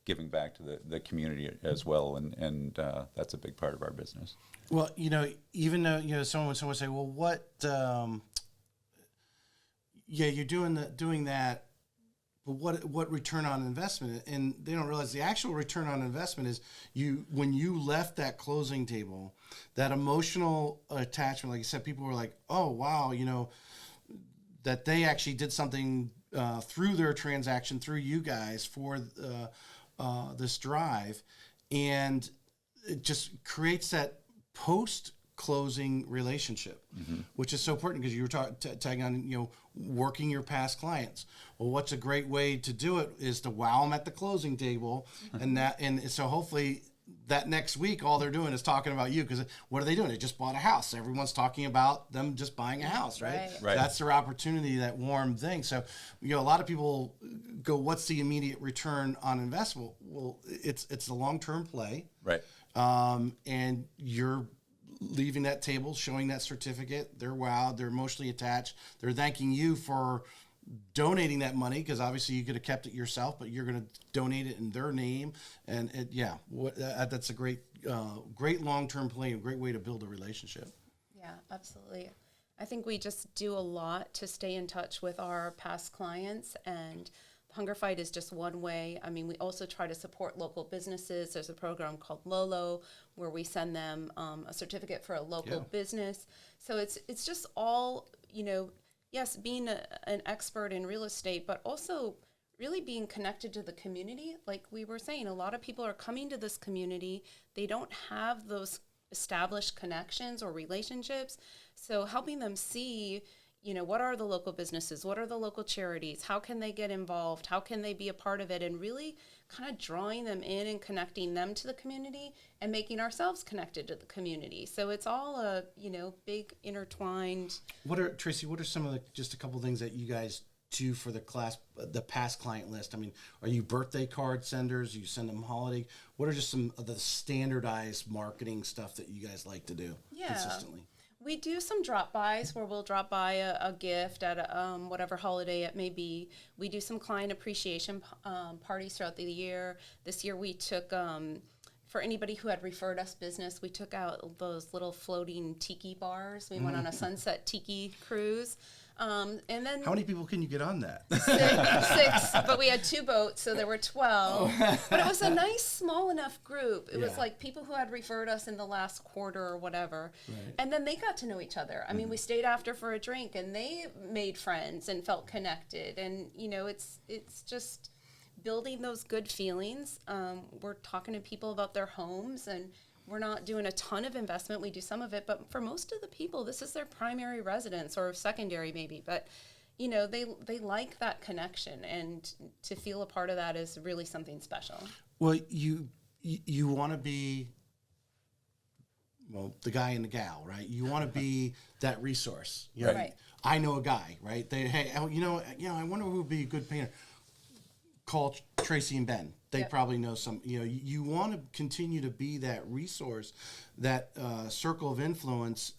giving back to the community as well, and that's a big part of our business. Well, even though someone would say, well, what? You're doing that, but what return on investment? And they don't realize the actual return on investment is when you left that closing table, that emotional attachment. Like you said, people were like, oh wow, that they actually did something through their transaction, through you guys for this drive, and it just creates that post-closing relationship, which is so important because you were tagging on, working your past clients. Well, what's a great way to do it is to wow them at the closing table, and so hopefully that next week all they're doing is talking about you, because what are they doing? They just bought a house. Everyone's talking about them just buying a house, right? That's their opportunity, that warm thing. So, a lot of people go, what's the immediate return on investment? Well, it's the long-term play. Right. And you're leaving that table, showing that certificate. They're wowed. They're emotionally attached. They're thanking you for donating that money, because obviously you could have kept it yourself, but you're going to donate it in their name. And that's a great long-term play, a great way to build a relationship. Yeah, absolutely. I think we just do a lot to stay in touch with our past clients, and HungerFight is just one way. I mean, we also try to support local businesses. There's a program called Lolo where we send them a certificate for a local business. So it's just all, yes, being an expert in real estate, but also really being connected to the community. Like we were saying, a lot of people are coming to this community. They don't have those established connections or relationships. So helping them see, what are the local businesses? What are the local charities? How can they get involved? How can they be a part of it? And really kind of drawing them in and connecting them to the community and making ourselves connected to the community. So it's all a, big intertwined. Tracy, what are some of just a couple things that you guys do for the past client list? I mean, are you birthday card senders? You send them holiday? What are just some of the standardized marketing stuff that you guys like to do consistently? We do some drop-bys where we'll drop by a gift at whatever holiday it may be. We do some client appreciation parties throughout the year. This year we took, for anybody who had referred us business, we took out those little floating tiki bars. We went on a sunset tiki cruise. And then how many people can you get on that? Six, but we had 2 boats, so there were 12. But it was a nice, small enough group. It was like people who had referred us in the last quarter or whatever. Right. And then they got to know each other. I mean, we stayed after for a drink, and they made friends and felt connected. And, it's just building those good feelings. We're talking to people about their homes, and we're not doing a ton of investment. We do some of it, but for most of the people, this is their primary residence or secondary maybe. But, they like that connection, and to feel a part of that is really something special. Well, you want to be, the guy and the gal, right? You want to be that resource. Right. I know a guy, right? I wonder who would be a good painter. Call Tracy and Ben. They probably know some. You want to continue to be that resource, that circle of influence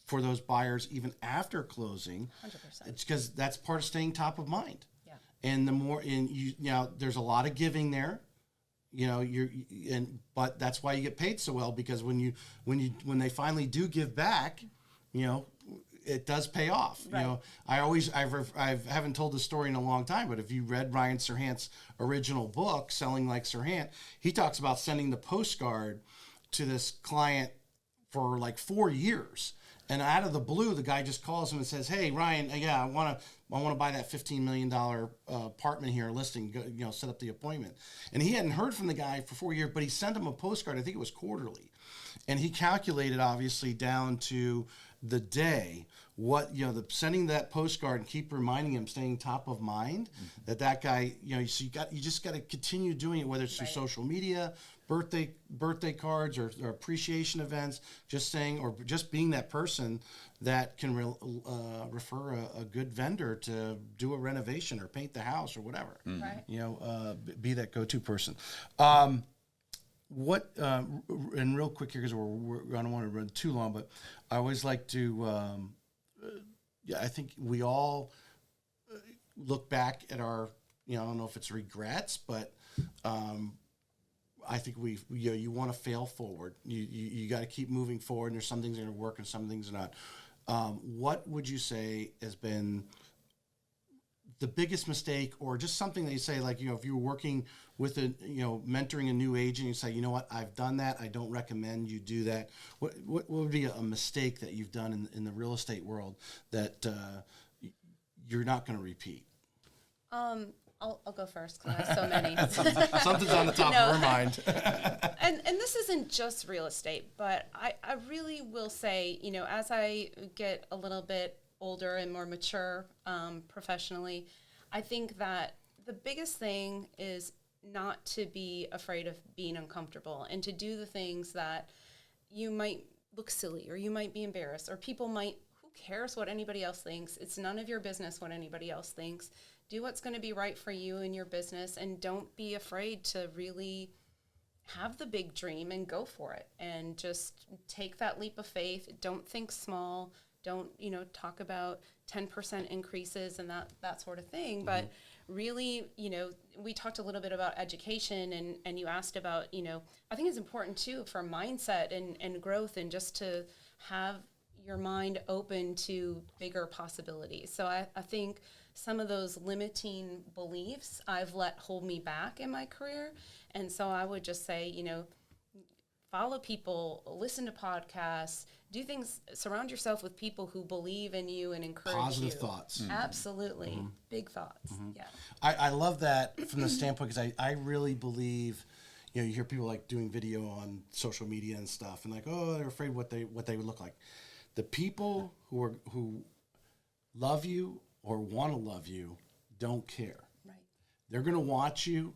for those buyers even after closing. 100%. It's because that's part of staying top of mind. Yeah. And the more, there's a lot of giving there. But that's why you get paid so well, because when they finally do give back, it does pay off. Right. I haven't told this story in a long time, but if you read Ryan Serhant's original book, Selling Like Serhant, he talks about sending the postcard to this client for like 4 years. And out of the blue, the guy just calls him and says, "Hey, Ryan, I want to buy that $15 million apartment here, listing. Go, set up the appointment." And he hadn't heard from the guy for 4 years, but he sent him a postcard. I think it was quarterly, and he calculated obviously down to the day the sending that postcard and keep reminding him, staying top of mind, that guy, so you just got to continue doing it, whether it's through social media, birthday cards, or appreciation events, just saying, or just being that person that can refer a good vendor to do a renovation or paint the house or whatever. Right. Be that go-to person. What and real quick here, because I don't want to run too long, but I always like to I think we all look back at our I don't know if it's regrets, but I think you want to fail forward. You got to keep moving forward, and there's some things that are going to work and some things are not. What would you say has been the biggest mistake, or just something that you say, like, if you were working with mentoring a new agent, you say, you know what, I've done that, I don't recommend you do that. What would be a mistake that you've done in the real estate world that you're not going to repeat? I'll go first because I have so many. Something's on the top of our mind. and this isn't just real estate, but I really will say, as I get a little bit older and more mature professionally, I think that the biggest thing is not to be afraid of being uncomfortable, and to do the things that you might look silly, or you might be embarrassed, or people might, who cares what anybody else thinks? It's none of your business what anybody else thinks. Do what's going to be right for you and your business, and don't be afraid to really have the big dream and go for it, and just take that leap of faith. Don't think small. don't, talk about 10% increases and that sort of thing. But really, we talked a little bit about education, and you asked about, I think it's important too for mindset and growth, and just to have your mind open to bigger possibilities. So I think some of those limiting beliefs I've let hold me back in my career. And so I would just say, follow people, listen to podcasts, do things, surround yourself with people who believe in you and encourage Positive you. thoughts. Absolutely. Big thoughts. Yeah. I love that from the standpoint, because I really believe, you hear people like doing video on social media and stuff, and like, oh, they're afraid what they would look like. The people who love you or want to love you don't care. Right. They're going to watch you.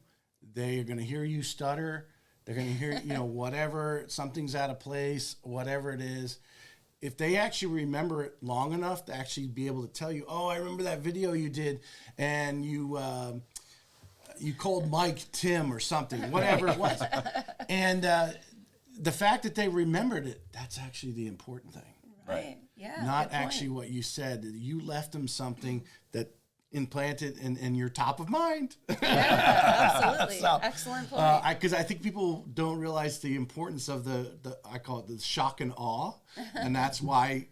They're going to hear you stutter. They're going to hear, whatever, something's out of place, whatever it is. If they actually remember it long enough to actually be able to tell you, oh, I remember that video you did, and you called Mike Tim or something, whatever it was. And the fact that they remembered it, that's actually the important thing. Right. Yeah. Not actually what you said. You left them something that implanted in your top of mind. Yeah, absolutely. So, excellent point. Because I think people don't realize the importance of the I call it the shock and awe, and that's why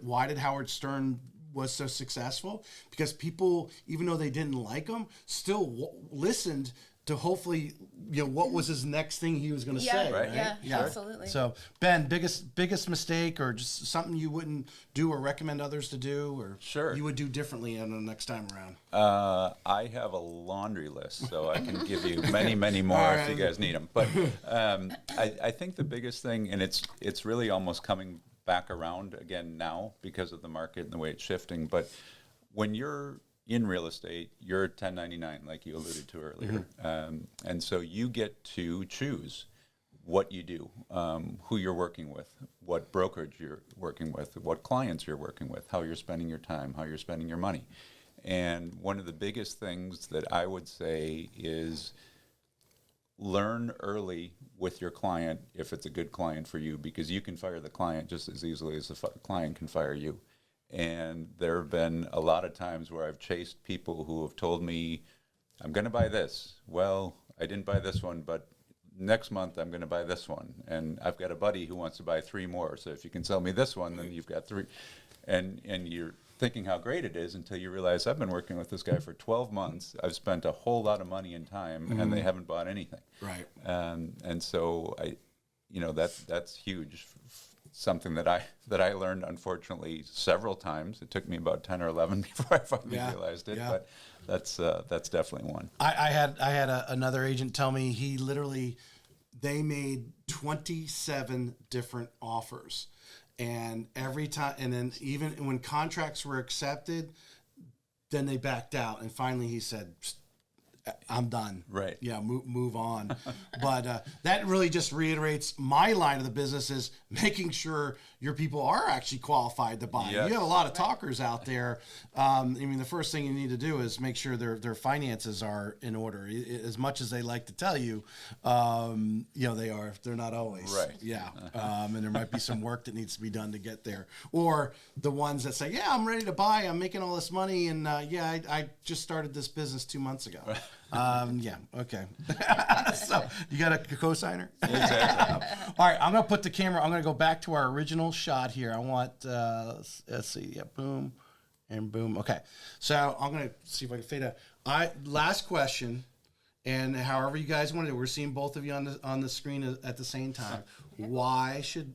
why did Howard Stern was so successful, because people, even though they didn't like him, still listened to hopefully what was his next thing he was going to say. Right. Right? Yeah, absolutely. So Ben, biggest mistake, or just something you wouldn't do or recommend others to do, or Sure. you would do differently on the next time around? I have a laundry list, so I can give you many, many more if you guys need them. But I think the biggest thing, and it's really almost coming back around again now because of the market and the way it's shifting. But when you're in real estate, you're 1099, like you alluded to earlier. And so you get to choose what you do, who you're working with, what brokerage you're working with, what clients you're working with, how you're spending your time, how you're spending your money. And one of the biggest things that I would say is learn early with your client if it's a good client for you, because you can fire the client just as easily as the client can fire you. And there have been a lot of times where I've chased people who have told me, I'm going to buy this. Well, I didn't buy this one, but next month I'm going to buy this one. And I've got a buddy who wants to buy 3 more. So if you can sell me this one, then you've got 3. And you're thinking how great it is until you realize I've been working with this guy for 12 months. I've spent a whole lot of money and time, and they haven't bought anything. Right. And so that's huge. Something that I learned, unfortunately, several times. It took me about 10 or 11 before I finally realized it. Yeah. But that's definitely one. I had another agent tell me they made 27 different offers, and every time, and then even when contracts were accepted, then they backed out, and finally he said, I'm done. Right. Yeah, move on. But that really just reiterates my line of the business is making sure your people are actually qualified to buy. Yes. You have a lot of talkers out there. The first thing you need to do is make sure their finances are in order. As much as they like to tell you, they are. They're not always. Right. Yeah. And there might be some work that needs to be done to get there. Or the ones that say, yeah, I'm ready to buy. I'm making all this money. And I just started this business 2 months ago. Okay. So you got a co-signer? Exactly. All right, I'm going to put the camera, I'm going to go back to our original shot here. I want, let's see, boom and boom. Okay, so I'm going to see if I can fade out. Last question, and however you guys want to do, we're seeing both of you on the screen at the same time. Why should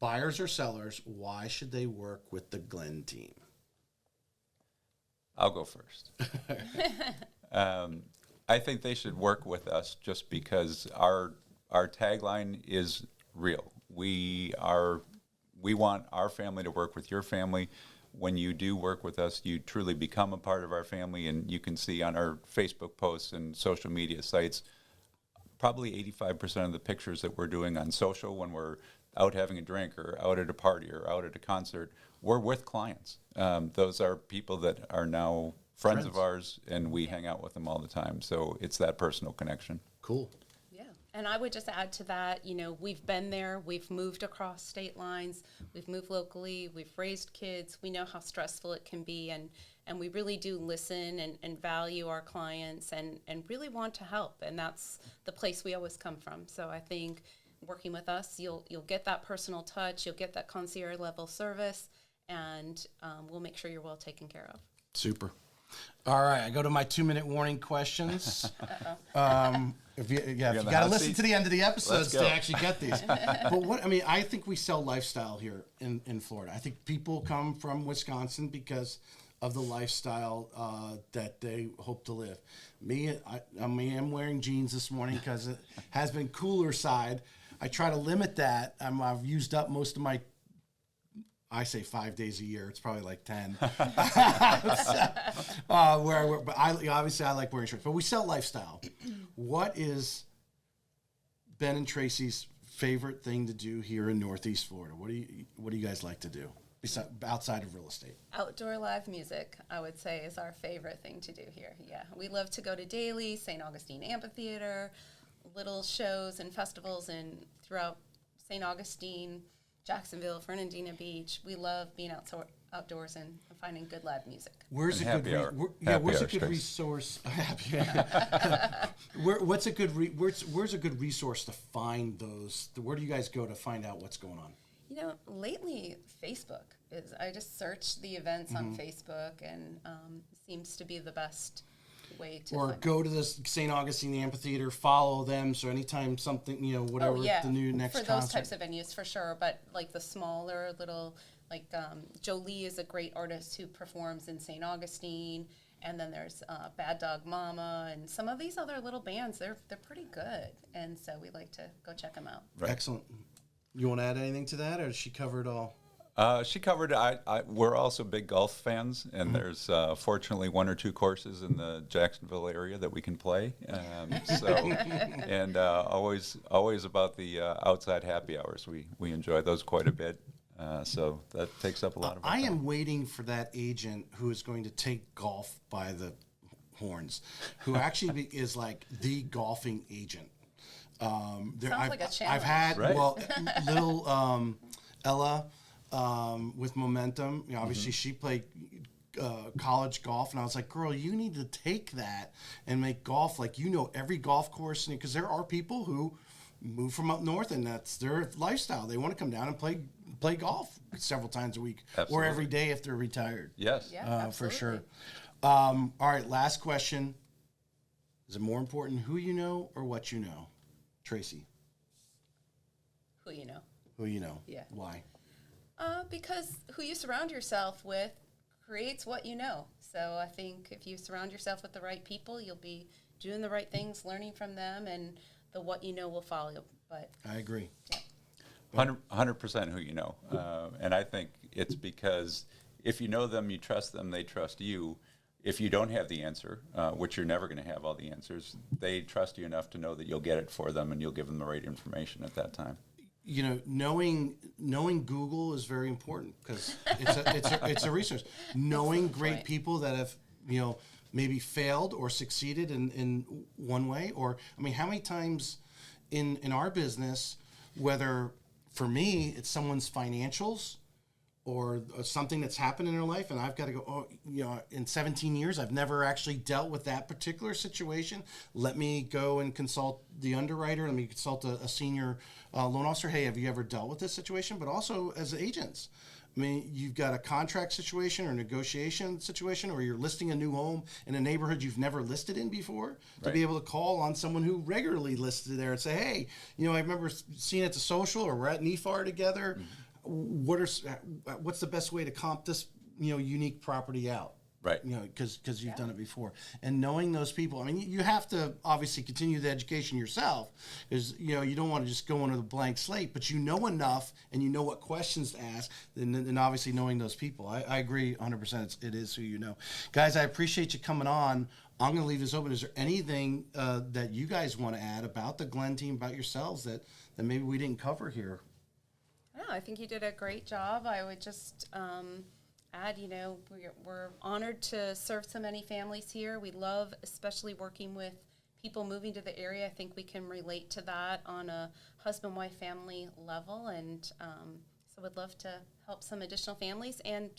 buyers or sellers, why should they work with the Glynn team? I'll go first. I think they should work with us just because our tagline is real. We want our family to work with your family. When you do work with us, you truly become a part of our family, and you can see on our Facebook posts and social media sites, probably 85% of the pictures that we're doing on social when we're out having a drink or out at a party or out at a concert, we're with clients. Those are people that are now friends of ours, and we hang out with them all the time. So it's that personal connection. Cool. Yeah. And I would just add to that, you know, we've been there, we've moved across state lines, we've moved locally, we've raised kids, we know how stressful it can be, and we really do listen and value our clients and really want to help, and that's the place we always come from. So I think working with us, you'll get that personal touch, you'll get that concierge level service, and we'll make sure you're well taken care of. Super. All right, I go to my 2-minute warning questions. If you got to listen to the end of the episodes to actually get these. But I think we sell lifestyle here in Florida. I think people come from Wisconsin because of the lifestyle that they hope to live. I'm wearing jeans this morning because it has been cooler side. I try to limit that. I've used up most of my, I say 5 days a year. It's probably like 10. But obviously I like wearing shirts. But we sell lifestyle. What is Ben and Tracy's favorite thing to do here in Northeast Florida? What do you guys like to do outside of real estate? Outdoor live music, I would say, is our favorite thing to do here. Yeah, we love to go to Daly, St. Augustine Amphitheater, little shows and festivals throughout St. Augustine, Jacksonville, Fernandina Beach. We love being outdoors and finding good live music. Where's a good resource? Where's a good resource to find those? Where do you guys go to find out what's going on? You know, lately Facebook I just search the events on Facebook, and seems to be the best way to. Or go to the St. Augustine Amphitheater, follow them. So anytime something, whatever the new next for those types of venues for sure. But like the smaller little, like Jolie is a great artist who performs in St. Augustine, and then there's Bad Dog Mama, and some of these other little bands. They're pretty good, and so we like to go check them out. Right. Excellent. You want to add anything to that, or did she cover it all? She covered. We're also big golf fans, and there's fortunately 1 or 2 courses in the Jacksonville area that we can play. Always about the outside happy hours. We enjoy those quite a bit. So that takes up a lot of. I am waiting for that agent who is going to take golf by the horns, who actually is like the golfing agent. Sounds like a challenge. I've had little Ella with Momentum. Obviously she played college golf, and I was like, girl, you need to take that and make golf like every golf course, because there are people who move from up north and that's their lifestyle. They want to come down and play golf several times a week. Absolutely. Or every day if they're retired. Yes. Yeah, for sure. All right, last question. Is it more important who you know or what you know? Tracy. Who you know. Who you know. Yeah. Why? Because who you surround yourself with creates what you know. So I think if you surround yourself with the right people, you'll be doing the right things, learning from them, and the what you know will follow. But I agree. Yeah. 100% who you know. And I think it's because if you know them, you trust them, they trust you. If you don't have the answer, which you're never going to have all the answers, they trust you enough to know that you'll get it for them and you'll give them the right information at that time. Knowing Google is very important because it's a resource. Knowing great people that have maybe failed or succeeded in one way, or how many times in our business, whether for me it's someone's financials or something that's happened in their life, and I've got to go, in 17 years, I've never actually dealt with that particular situation. Let me go and consult the underwriter. Let me consult a senior loan officer. Hey, have you ever dealt with this situation? But also as agents. You've got a contract situation or negotiation situation, or you're listing a new home in a neighborhood you've never listed in before, to be able to call on someone who regularly listed there and say, hey, I remember seeing it at the social, or we're at NEFAR together. Mm-hmm. What's the best way to comp this unique property out, right? Because you've done it before, and knowing those people. You have to obviously continue the education yourself, because you don't want to just go under the blank slate, but enough and what questions to ask, and obviously knowing those people. I agree 100%. It is who you know. Guys, I appreciate you coming on. I'm going to leave this open. Is there anything that you guys want to add about the Glynn team, about yourselves that maybe we didn't cover here? No, I think you did a great job. I would just add, we're honored to serve so many families here. We love especially working with people moving to the area, I think we can relate to that on a husband-wife family level. And so would love to help some additional families and,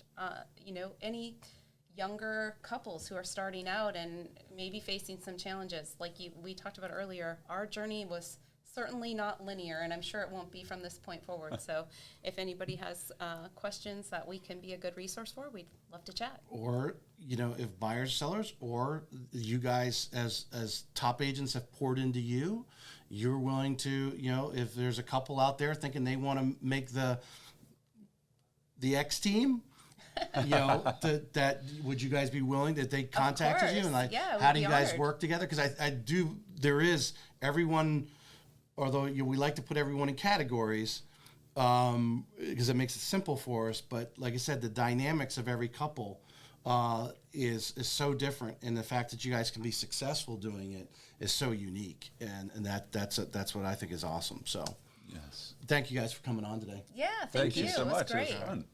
any younger couples who are starting out and maybe facing some challenges. Like we talked about earlier, our journey was certainly not linear, and I'm sure it won't be from this point forward. So if anybody has questions that we can be a good resource for, we'd love to chat. Or, if buyers, sellers, or you guys as top agents have poured into you, you're willing to, if there's a couple out there thinking they want to make the X team, that would you guys be willing that they contacted you and how do you guys work together? Because I do, there is everyone, although we like to put everyone in categories because it makes it simple for us. But like I said, the dynamics of every couple is so different, and the fact that you guys can be successful doing it is so unique, and that's what I think is awesome. So, yes, thank you guys for coming on today. Yeah, thank you so it was much. great. It was fun.